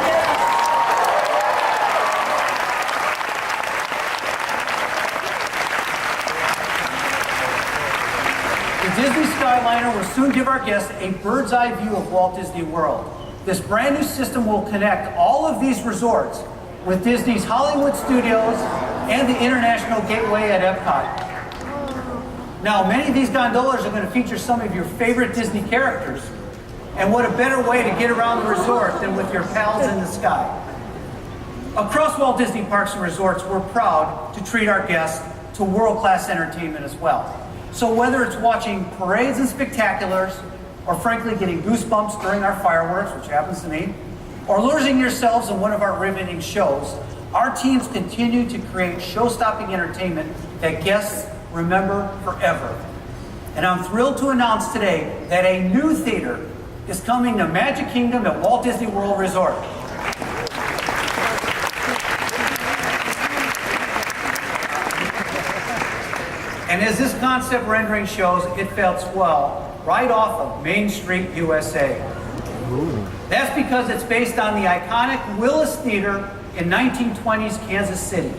The Disney Skyliner will soon give our guests a bird's eye view of Walt Disney World. This brand new system will connect all of these resorts with Disney's Hollywood Studios and the International Gateway at Epcot. Now, many of these gondolas are going to feature some of your favorite Disney characters. And what a better way to get around the resort than with your pals in the sky. Across Walt Disney Parks and Resorts, we're proud to treat our guests to world-class entertainment as well. So whether it's watching parades and spectaculars, or frankly getting goosebumps during our fireworks, which happens to me, or losing yourselves in one of our riveting shows, our teams continue to create show-stopping entertainment that guests remember forever. And I'm thrilled to announce today that a new theater is coming to Magic Kingdom at Walt Disney World Resort. And as this concept rendering shows, it felt well right off of Main Street, USA. That's because it's based on the iconic Willis Theater in 1920s Kansas City.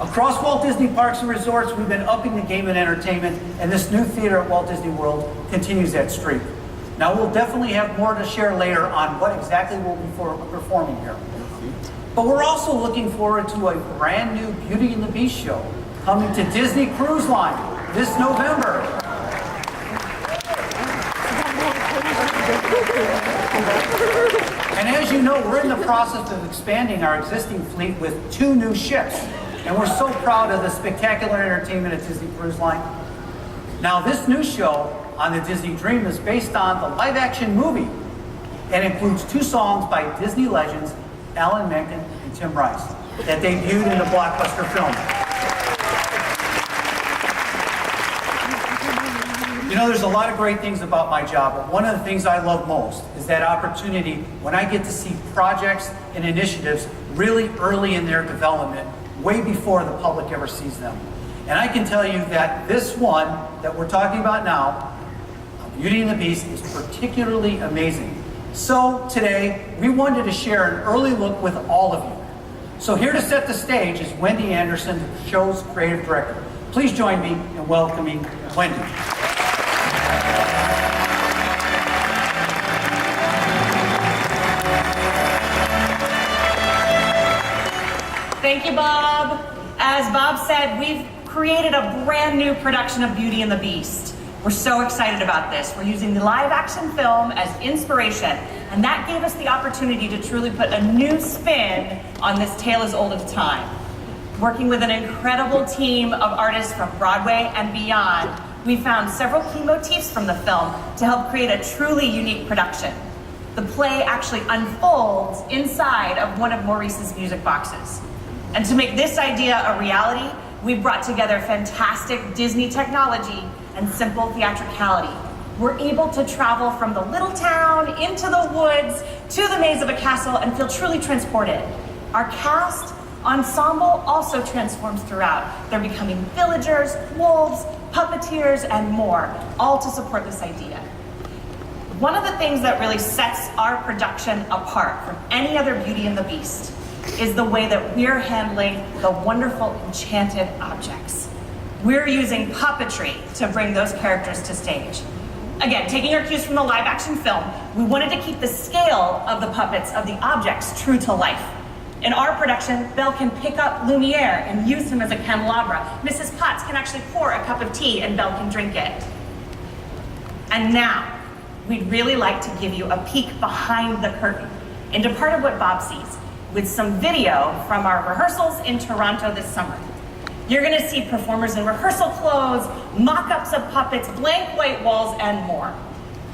Across Walt Disney Parks and Resorts, we've been upping the game in entertainment, and this new theater at Walt Disney World continues that streak. Now, we'll definitely have more to share later on what exactly we'll be performing here. But we're also looking forward to a brand new Beauty and the Beast show coming to Disney Cruise Line this November. And as you know, we're in the process of expanding our existing fleet with 2 new ships. And we're so proud of the spectacular entertainment at Disney Cruise Line. Now, this new show on the Disney Dream is based on the live-action movie and includes 2 songs by Disney legends Alan Menken and Tim Rice that debuted in the blockbuster film. You know, there's a lot of great things about my job, but one of the things I love most is that opportunity when I get to see projects and initiatives really early in their development, way before the public ever sees them. And I can tell you that this one that we're talking about now, Beauty and the Beast, is particularly amazing. So today, we wanted to share an early look with all of you. So here to set the stage is Wendy Anderson, the show's creative director. Please join me in welcoming Wendy. Thank you, Bob. As Bob said, we've created a brand new production of Beauty and the Beast. We're so excited about this. We're using the live action film as inspiration, and that gave us the opportunity to truly put a new spin on this tale as old as time. Working with an incredible team of artists from Broadway and beyond, we found several key motifs from the film to help create a truly unique production. The play actually unfolds inside of one of Maurice's music boxes. And to make this idea a reality, we brought together fantastic Disney technology and simple theatricality. We're able to travel from the little town into the woods to the maze of a castle and feel truly transported. Our cast ensemble also transforms throughout. They're becoming villagers, wolves, puppeteers, and more, all to support this idea. One of the things that really sets our production apart from any other Beauty and the Beast is the way that we're handling the wonderful enchanted objects. We're using puppetry to bring those characters to stage. Again, taking our cues from the live action film, we wanted to keep the scale of the puppets of the objects true to life. In our production, Belle can pick up Lumiere and use him as a candelabra. Mrs. Potts can actually pour a cup of tea and Belle can drink it. And now, we'd really like to give you a peek behind the curtain into part of what Bob sees, with some video from our rehearsals in Toronto this summer. You're gonna see performers in rehearsal clothes, mock-ups of puppets, blank white walls, and more.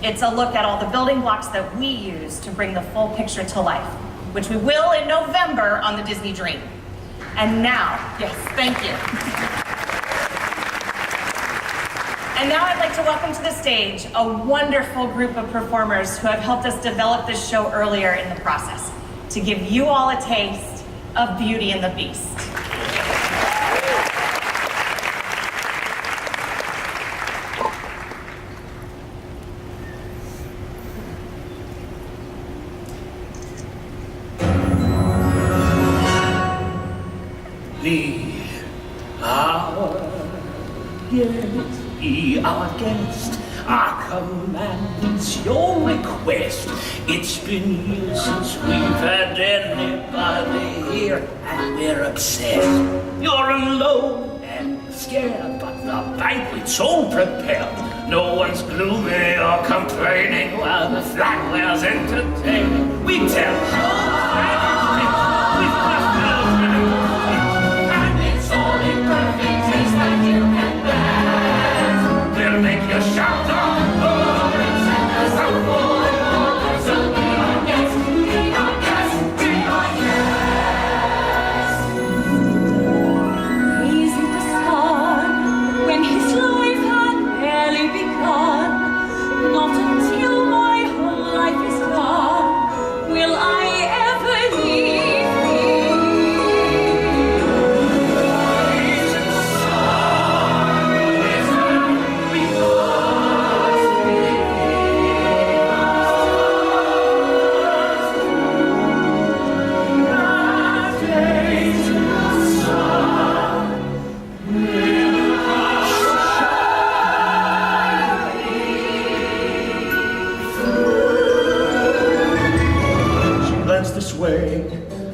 It's a look at all the building blocks that we use to bring the full picture to life, which we will in November on the Disney Dream. And now, yes, thank you. And now I'd like to welcome to the stage a wonderful group of performers who have helped us develop this show earlier in the process, to give you all a taste of Beauty and the Beast. Our guest, our command's your request. It's been years since we've had anybody here, and we're obsessed. You're alone and scared, but the banquet's all prepared. No one's gloomy or complaining while the flatware's entertaining. We tell we've got and it's all in perfect taste that you can bear. We'll make you shout on words and the sound for so be our guest, be our guest, be our guest. Praising the sun when his life had barely begun. Not until my whole life is done will I ever leave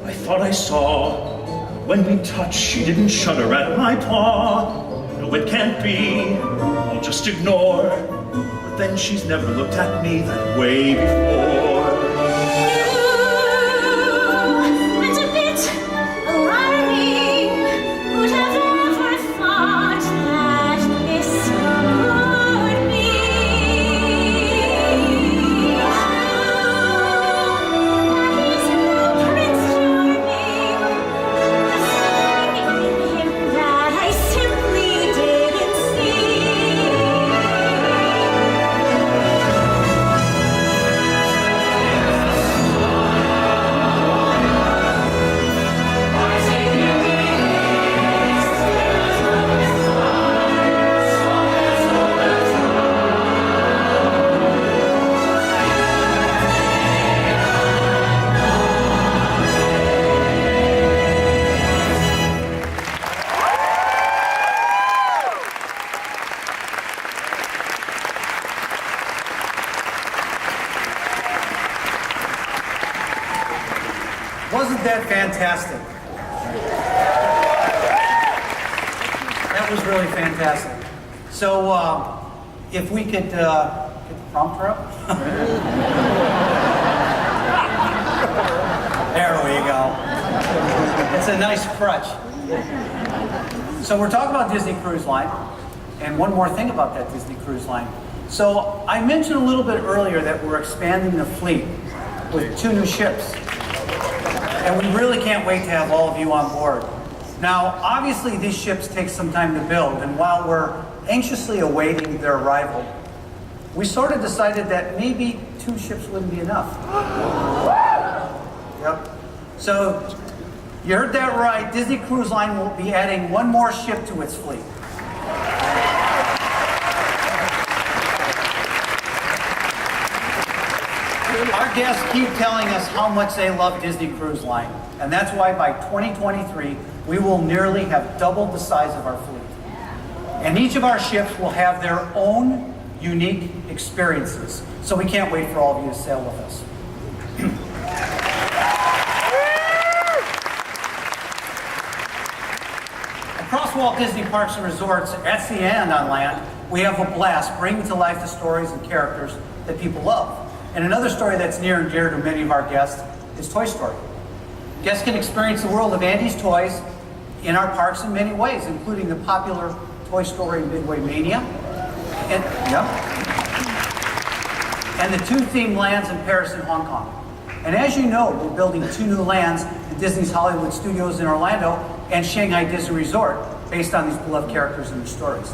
I thought I saw. When we touched, she didn't shudder at my paw. No, it can't be. I'll just ignore. But then she's never looked at me that way before. It's a bit alarming. Who'd have ever thought that this could be? He's no Prince Charming. There's something in him that I simply didn't see. Wasn't that fantastic? That was really fantastic. So, if we could get the prompter up. There we go. It's a nice crutch. So we're talking about Disney Cruise Line, and one more thing about that Disney Cruise Line. So I mentioned a little bit earlier that we're expanding the fleet with 2 new ships. And we really can't wait to have all of you on board. Now, obviously these ships take some time to build, and while we're anxiously awaiting their arrival, we sort of decided that maybe 2 ships wouldn't be enough. Yep. So, you heard that right. Disney Cruise Line will be adding 1 more ship to its fleet. Our guests keep telling us how much they love Disney Cruise Line, and that's why by 2023, we will nearly have doubled the size of our fleet. And each of our ships will have their own unique experiences, so we can't wait for all of you to sail with us. Across Walt Disney Parks and Resorts, at sea and on land, we have a blast bringing to life the stories and characters that people love. And another story that's near and dear to many of our guests is Toy Story. Guests can experience the world of Andy's toys in our parks in many ways, including the popular Toy Story Midway Mania, and the 2 themed lands in Paris and Hong Kong. And as you know, we're building 2 new lands in Disney's Hollywood Studios in Orlando and Shanghai Disney Resort, based on these beloved characters and their stories.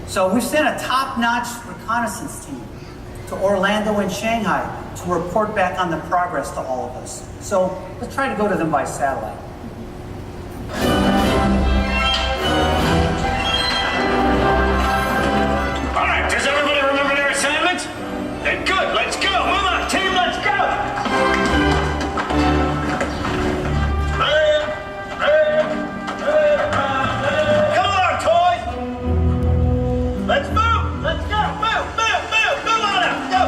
So we've sent a top-notch reconnaissance team to Orlando and Shanghai to report back on the progress to all of us. So let's try to go to them by satellite. All right, does everybody remember their assignments? Then good, let's go. Move on, team, let's go. Come on, toys. Let's move. Let's go. Move on out. Go.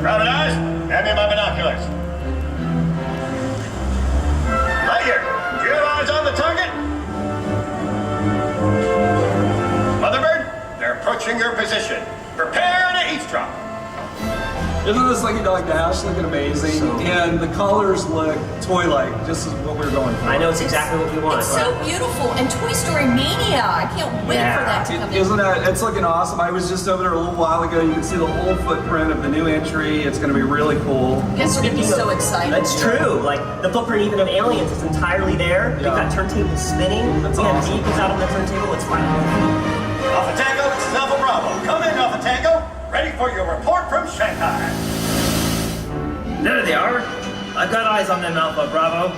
Rabbit eyes, hand me my binoculars. Liger, do you have eyes on the target? Motherbird, they're approaching your position. Prepare to eavesdrop. Isn't this Lucky Dog Dash looking amazing? And the colors look toy-like, just as what we were going for. I know it's exactly what we want. It's so beautiful. And Toy Story Mania. I can't wait for that to come in. Isn't it? It's looking awesome. I was just over there a little while ago. You can see the whole footprint of the new entry. It's going to be really cool. Guests are going to be so excited. That's true. Like the footprint even of Aliens is entirely there. They've got turntables spinning. That's we have awesome. vehicles out on the turntable. It's fine. Alpha Tango, this is Alpha Bravo. Come in, Alpha Tango. Ready for your report from Shanghai. There they are. I've got eyes on them, Alpha Bravo.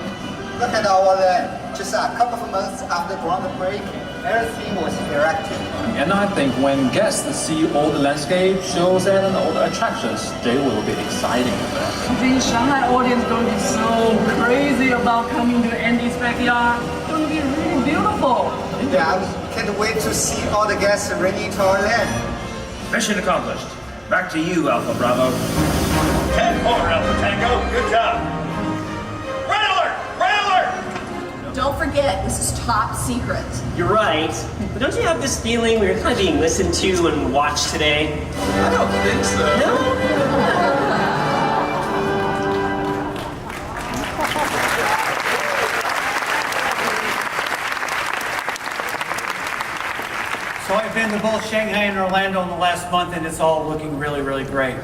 Look at our land. Just a couple of months after ground break, everything was erected. And I think when guests see all the landscape shows and all the attractions, they will be excited with that. The Shanghai audience going to be so crazy about coming to Andy's backyard. It's going to be really beautiful. Yeah, I can't wait to see all the guests ready to our land. Mission accomplished. Back to you, Alpha Bravo. 10-4, Alpha Tango. Good job. Red alert! Red alert! Don't forget, this is top secret. You're right. But don't you have this feeling we're kind of being listened to and watched today? I don't think so. So I've been to both Shanghai and Orlando in the last month, and it's all looking really, really great.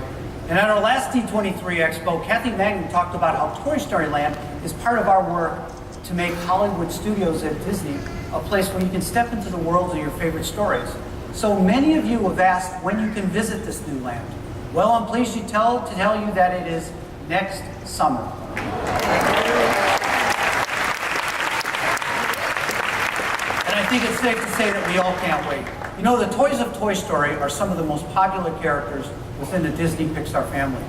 And at our last D23 Expo, Kathy Magnan talked about how Toy Story Land is part of our work to make Hollywood studios at Disney a place where you can step into the world of your favorite stories. So many of you have asked when you can visit this new land. Well, I'm pleased to tell you that it is next summer. And I think it's safe to say that we all can't wait. You know, the toys of Toy Story are some of the most popular characters within the Disney Pixar family.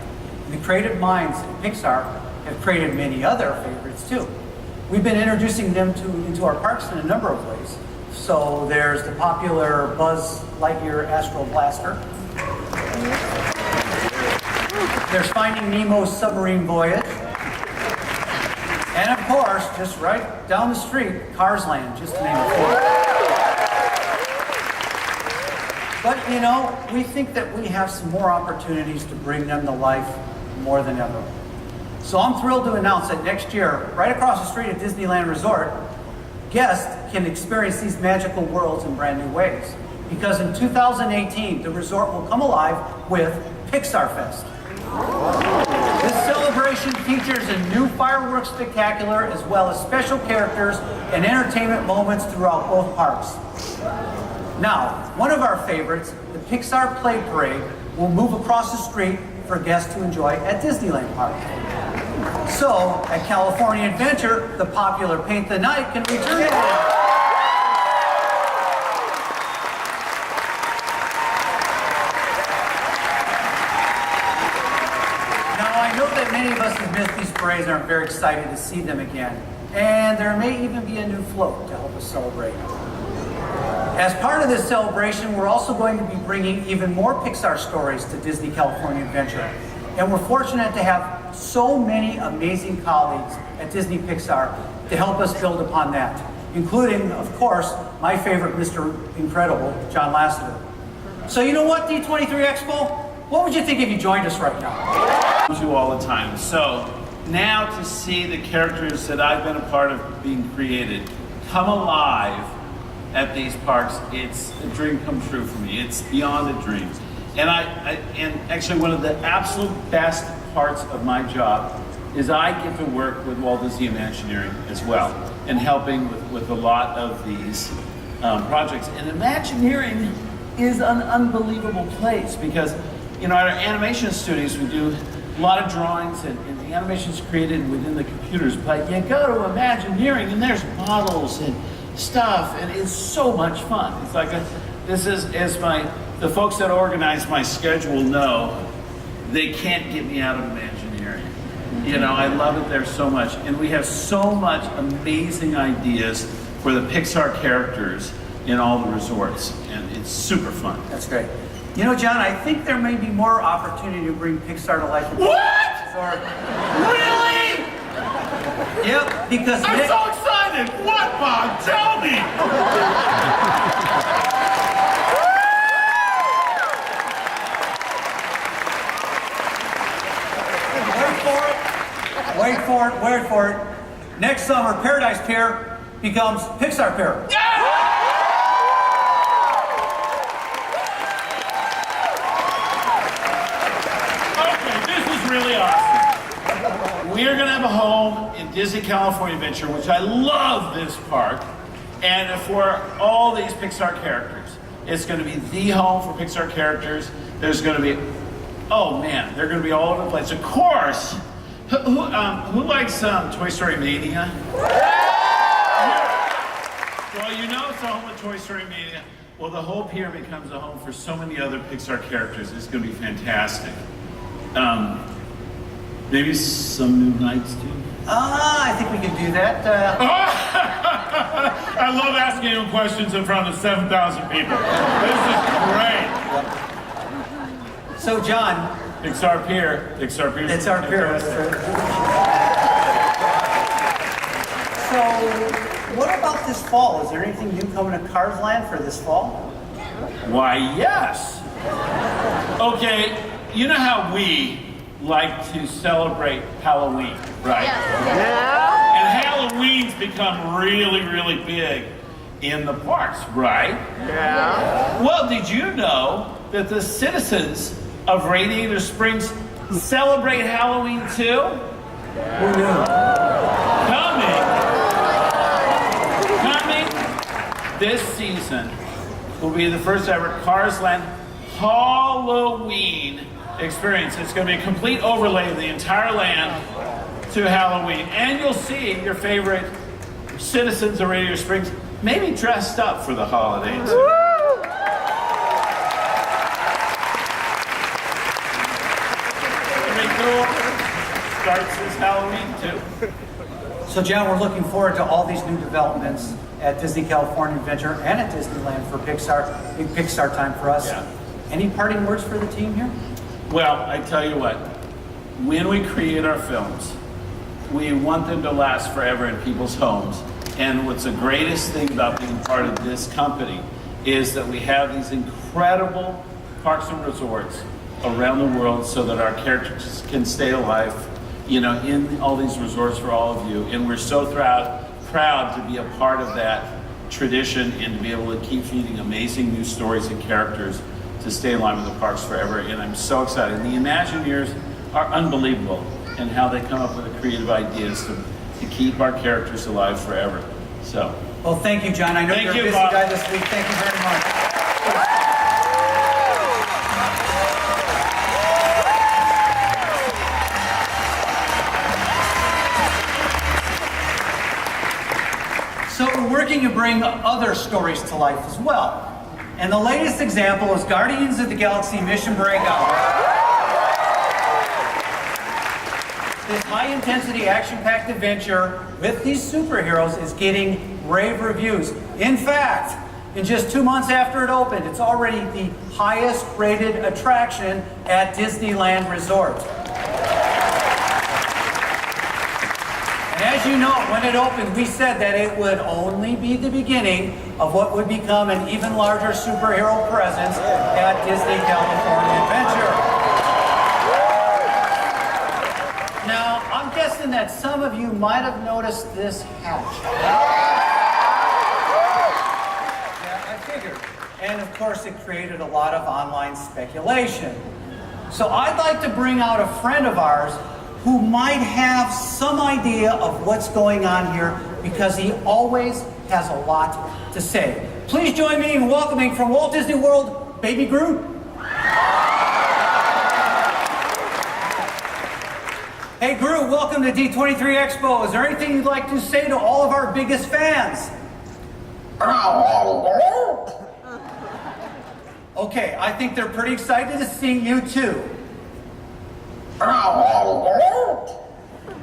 And the creative minds at Pixar have created many other favorites too. We've been introducing them into our parks in a number of ways. So there's the popular Buzz Lightyear Astro Blaster. There's Finding Nemo's Submarine Voyage. And of course, just right down the street, Cars Land, just to name a few. But you know, we think that we have some more opportunities to bring them to life more than ever. So I'm thrilled to announce that next year, right across the street at Disneyland Resort, guests can experience these magical worlds in brand new ways. Because in 2018, the resort will come alive with Pixar Fest. This celebration features a new fireworks spectacular as well as special characters and entertainment moments throughout both parks. Now, one of our favorites, the Pixar Play Parade, will move across the street for guests to enjoy at Disneyland Park. So, at California Adventure, the popular Paint the Night can return again. Now, I know that many of us have missed these parades and are very excited to see them again. And there may even be a new float to help us celebrate. As part of this celebration, we're also going to be bringing even more Pixar stories to Disney California Adventure. And we're fortunate to have so many amazing colleagues at Disney Pixar to help us build upon that, including, of course, my favorite Mr. Incredible, John Lasseter. So you know what, D23 Expo? What would you think if you joined us right now? You all the time. So now to see the characters that I've been a part of being created come alive at these parks, it's a dream come true for me. It's beyond a dream. And and actually one of the absolute best parts of my job is I get to work with Walt Disney Imagineering as well, and helping with a lot of these projects. And Imagineering is an unbelievable place because, you know, at our animation studios we do a lot of drawings and the animation's created within the computers, but you go to Imagineering and there's models and stuff, and it's so much fun. It's like the folks that organize my schedule know, they can't get me out of Imagineering. You know, I love it there so much, and we have so much amazing ideas for the Pixar characters in all the resorts, and it's super fun. That's great. You know, John, I think there may be more opportunity to bring Pixar to life. What? Really? Yep, because I'm so excited! What, Bob? Tell me! Wait for it. Next summer, Paradise Pier becomes Pixar Pier. Yeah! Okay, this is really awesome. We are going to have a home in Disney California Adventure, which I love this park, and for all these Pixar characters. It's going to be the home for Pixar characters. There's going to be, oh man, they're going to be all over the place. Of course, who likes Toy Story Mania? Well, you know it's a home of Toy Story Mania. Well, the whole pier becomes a home for so many other Pixar characters. It's going to be fantastic. Maybe some new nights too? I think we can do that. I love asking you questions in front of 7,000 people. This is great. So, John. Pixar Pier. It's our pier. So, what about this fall? Is there anything new coming to Cars Land for this fall? Why, yes. Okay, you know how we like to celebrate Halloween, right? Yeah. And Halloween's become really, really big in the parks, right? Yeah. Well, did you know that the citizens of Radiator Springs celebrate Halloween too? Who knew? Coming this season will be the first ever Cars Land Halloween experience. It's going to be a complete overlay of the entire land to Halloween. And you'll see your favorite citizens of Radiator Springs maybe dressed up for the holidays. Pretty cool. Starts this Halloween too. So, John, we're looking forward to all these new developments at Disney California Adventure and at Disneyland for Pixar. Big Pixar time for us. Yeah. Any parting words for the team here? Well, I tell you what, when we create our films, we want them to last forever in people's homes. And what's the greatest thing about being part of this company is that we have these incredible parks and resorts around the world so that our characters can stay alive, you know, in all these resorts for all of you. And we're so proud to be a part of that tradition and to be able to keep feeding amazing new stories and characters to stay alive in the parks forever. And I'm so excited. The Imagineers are unbelievable in how they come up with the creative ideas to keep our characters alive forever. So. Well, thank you, John. I know you're a busy guy this week. Thank you very much. So we're working to bring other stories to life as well. And the latest example is Guardians of the Galaxy Mission Breakout. This high-intensity, action-packed adventure with these superheroes is getting rave reviews. In fact, in just 2 months after it opened, it's already the highest-rated attraction at Disneyland Resort. And as you know, when it opened, we said that it would only be the beginning of what would become an even larger superhero presence at Disney California Adventure. Now, I'm guessing that some of you might have noticed this hatch. Yeah, I figured. And of course, it created a lot of online speculation. So I'd like to bring out a friend of ours who might have some idea of what's going on here because he always has a lot to say. Please join me in welcoming from Walt Disney World, Baby Groot. Hey Groot, welcome to D23 Expo. Is there anything you'd like to say to all of our biggest fans? Okay, I think they're pretty excited to see you too.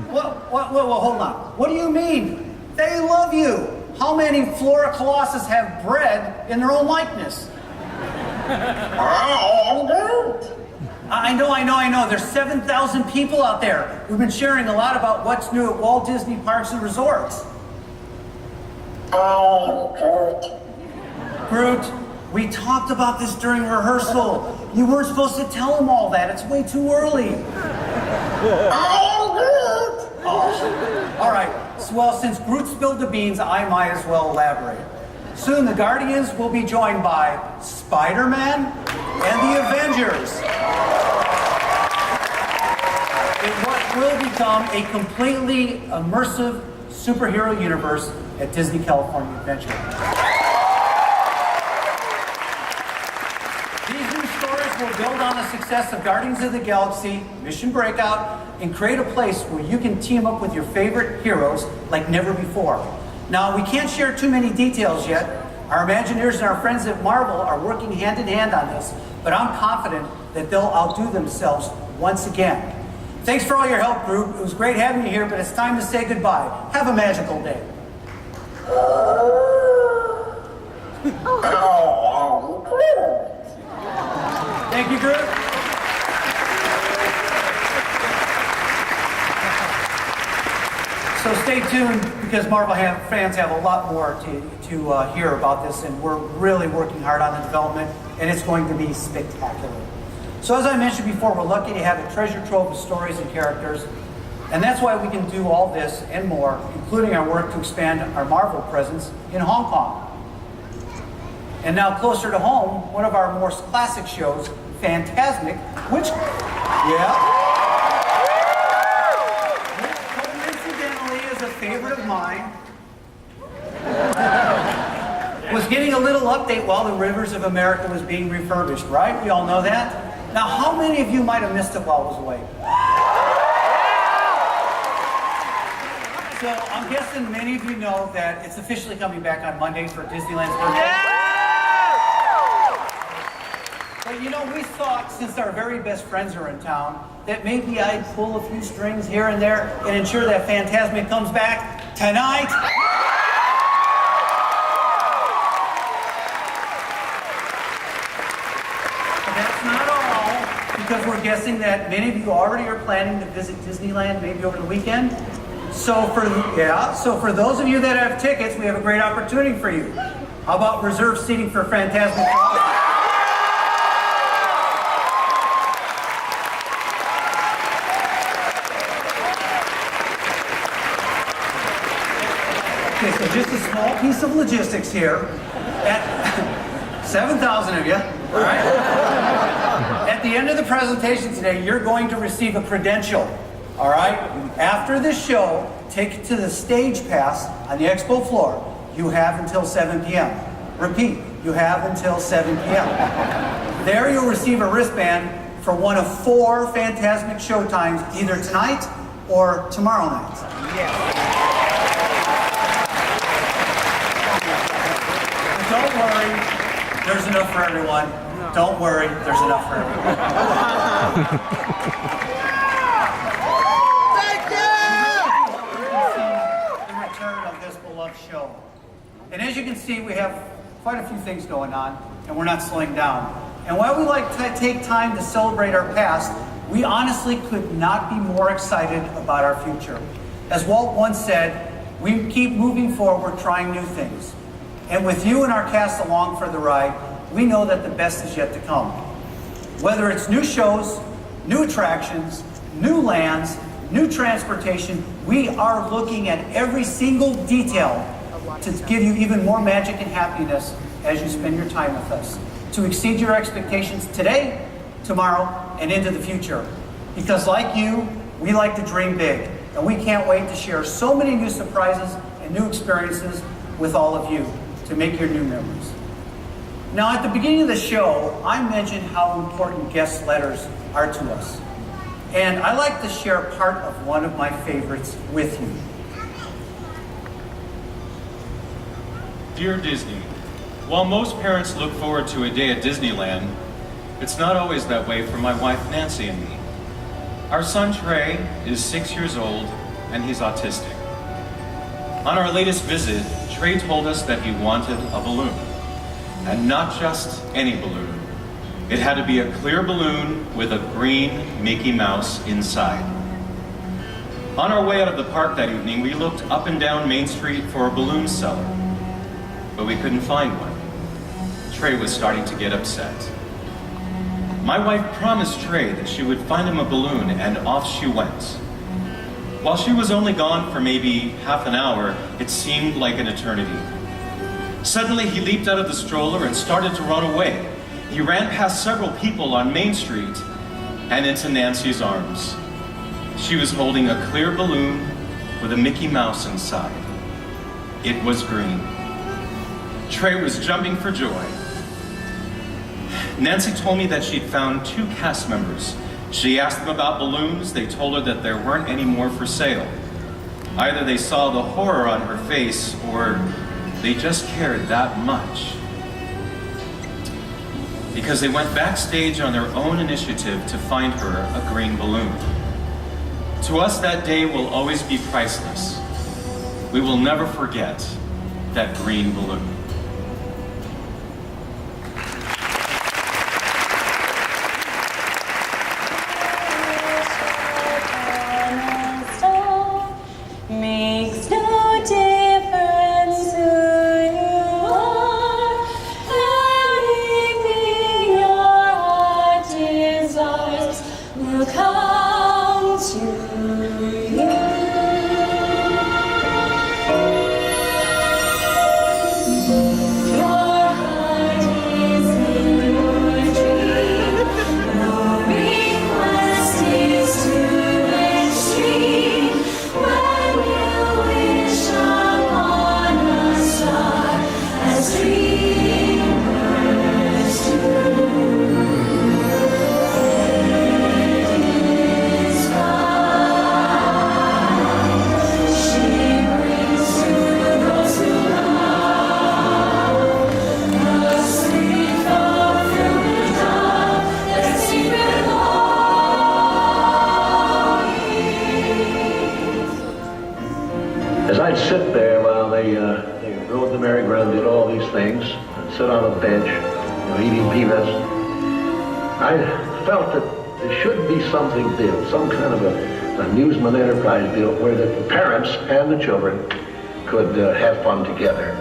Well, hold on. What do you mean? They love you. How many Flora Colossus have bred in their own likeness? I know. There's 7,000 people out there. We've been sharing a lot about what's new at Walt Disney Parks and Resorts. Groot, we talked about this during rehearsal. You weren't supposed to tell them all that. It's way too early. All right. Well, since Groot spilled the beans, I might as well elaborate. Soon, the Guardians will be joined by Spider-Man and the Avengers in what will become a completely immersive superhero universe at Disney California Adventure. These new stories will build on the success of Guardians of the Galaxy, Mission Breakout, and create a place where you can team up with your favorite heroes like never before. Now, we can't share too many details yet. Our Imagineers and our friends at Marvel are working hand in hand on this, but I'm confident that they'll outdo themselves once again. Thanks for all your help, Groot. It was great having you here, but it's time to say goodbye. Have a magical day. Thank you, Groot. So So stay tuned because Marvel fans have a lot more to hear about this, and we're really working hard on the development, and it's going to be spectacular. So as I mentioned before, we're lucky to have a treasure trove of stories and characters, and that's why we can do all this and more, including our work to expand our Marvel presence in Hong Kong. And now closer to home, one of our most classic shows, Fantasmic, which coincidentally is a favorite of mine, was getting a little update while the Rivers of America was being refurbished, right? We all know that. Now, how many of you might have missed it while it was away? So I'm guessing many of you know that it's officially coming back on Monday for Disneyland's birthday. But you know, we thought, since our very best friends are in town, that maybe I'd pull a few strings here and there and ensure that Fantasmic comes back tonight. But that's not all, because we're guessing that many of you already are planning to visit Disneyland maybe over the weekend. So for those of you that have tickets, we have a great opportunity for you. How about reserved seating for Fantasmic? Okay, so just a small piece of logistics here. At 7,000 of you, all right? At the end of the presentation today, you're going to receive a credential, all right? After this show, take it to the stage pass on the expo floor. You have until 7 p.m. Repeat, you have until 7 p.m. There you'll receive a wristband for one of 4 Fantasmic showtimes, either tonight or tomorrow night. Yeah. Don't worry, there's enough for everyone. Don't worry, there's enough for everyone. Thank you! The return of this beloved show. And as you can see, we have quite a few things going on, and we're not slowing down. And while we like to take time to celebrate our past, we honestly could not be more excited about our future. As Walt once said, we keep moving forward, trying new things. And with you and our cast along for the ride, we know that the best is yet to come. Whether it's new shows, new attractions, new lands, new transportation, we are looking at every single detail to give you even more magic and happiness as you spend your time with us, to exceed your expectations today, tomorrow, and into the future. Because like you, we like to dream big, and we can't wait to share so many new surprises and new experiences with all of you to make your new memories. Now, at the beginning of the show, I mentioned how important guest letters are to us. And I like to share part of one of my favorites with you. Dear Disney, while most parents look forward to a day at Disneyland, it's not always that way for my wife Nancy and me. Our son Trey is 6 years old and he's autistic. On our latest visit, Trey told us that he wanted a balloon. And not just any balloon. It had to be a clear balloon with a green Mickey Mouse inside. On our way out of the park that evening, we looked up and down Main Street for a balloon seller, but we couldn't find one. Trey was starting to get upset. My wife promised Trey that she would find him a balloon, and off she went. While she was only gone for maybe half an hour, it seemed like an eternity. Suddenly, he leaped out of the stroller and started to run away. He ran past several people on Main Street and into Nancy's arms. She was holding a clear balloon with a Mickey Mouse inside. It was green. Trey was jumping for joy. Nancy told me that she'd found 2 cast members. She asked them about balloons. They told her that there weren't any more for sale. Either they saw the horror on her face or they just cared that much. Because they went backstage on their own initiative to find her a green balloon. To us, that day will always be priceless. We will never forget that green balloon. Mickey will come to you. Your heart is in your dream. No request is too extreme. When you wish upon a star, as dreamers do. As I'd sit there while they rode the merry-go-round, did all these things, and sit on a bench, eating peanuts, I felt that there should be something built, some kind of an amusement enterprise built where the parents and the children could have fun together.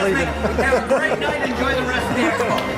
Have a great night. Enjoy the rest of the expo.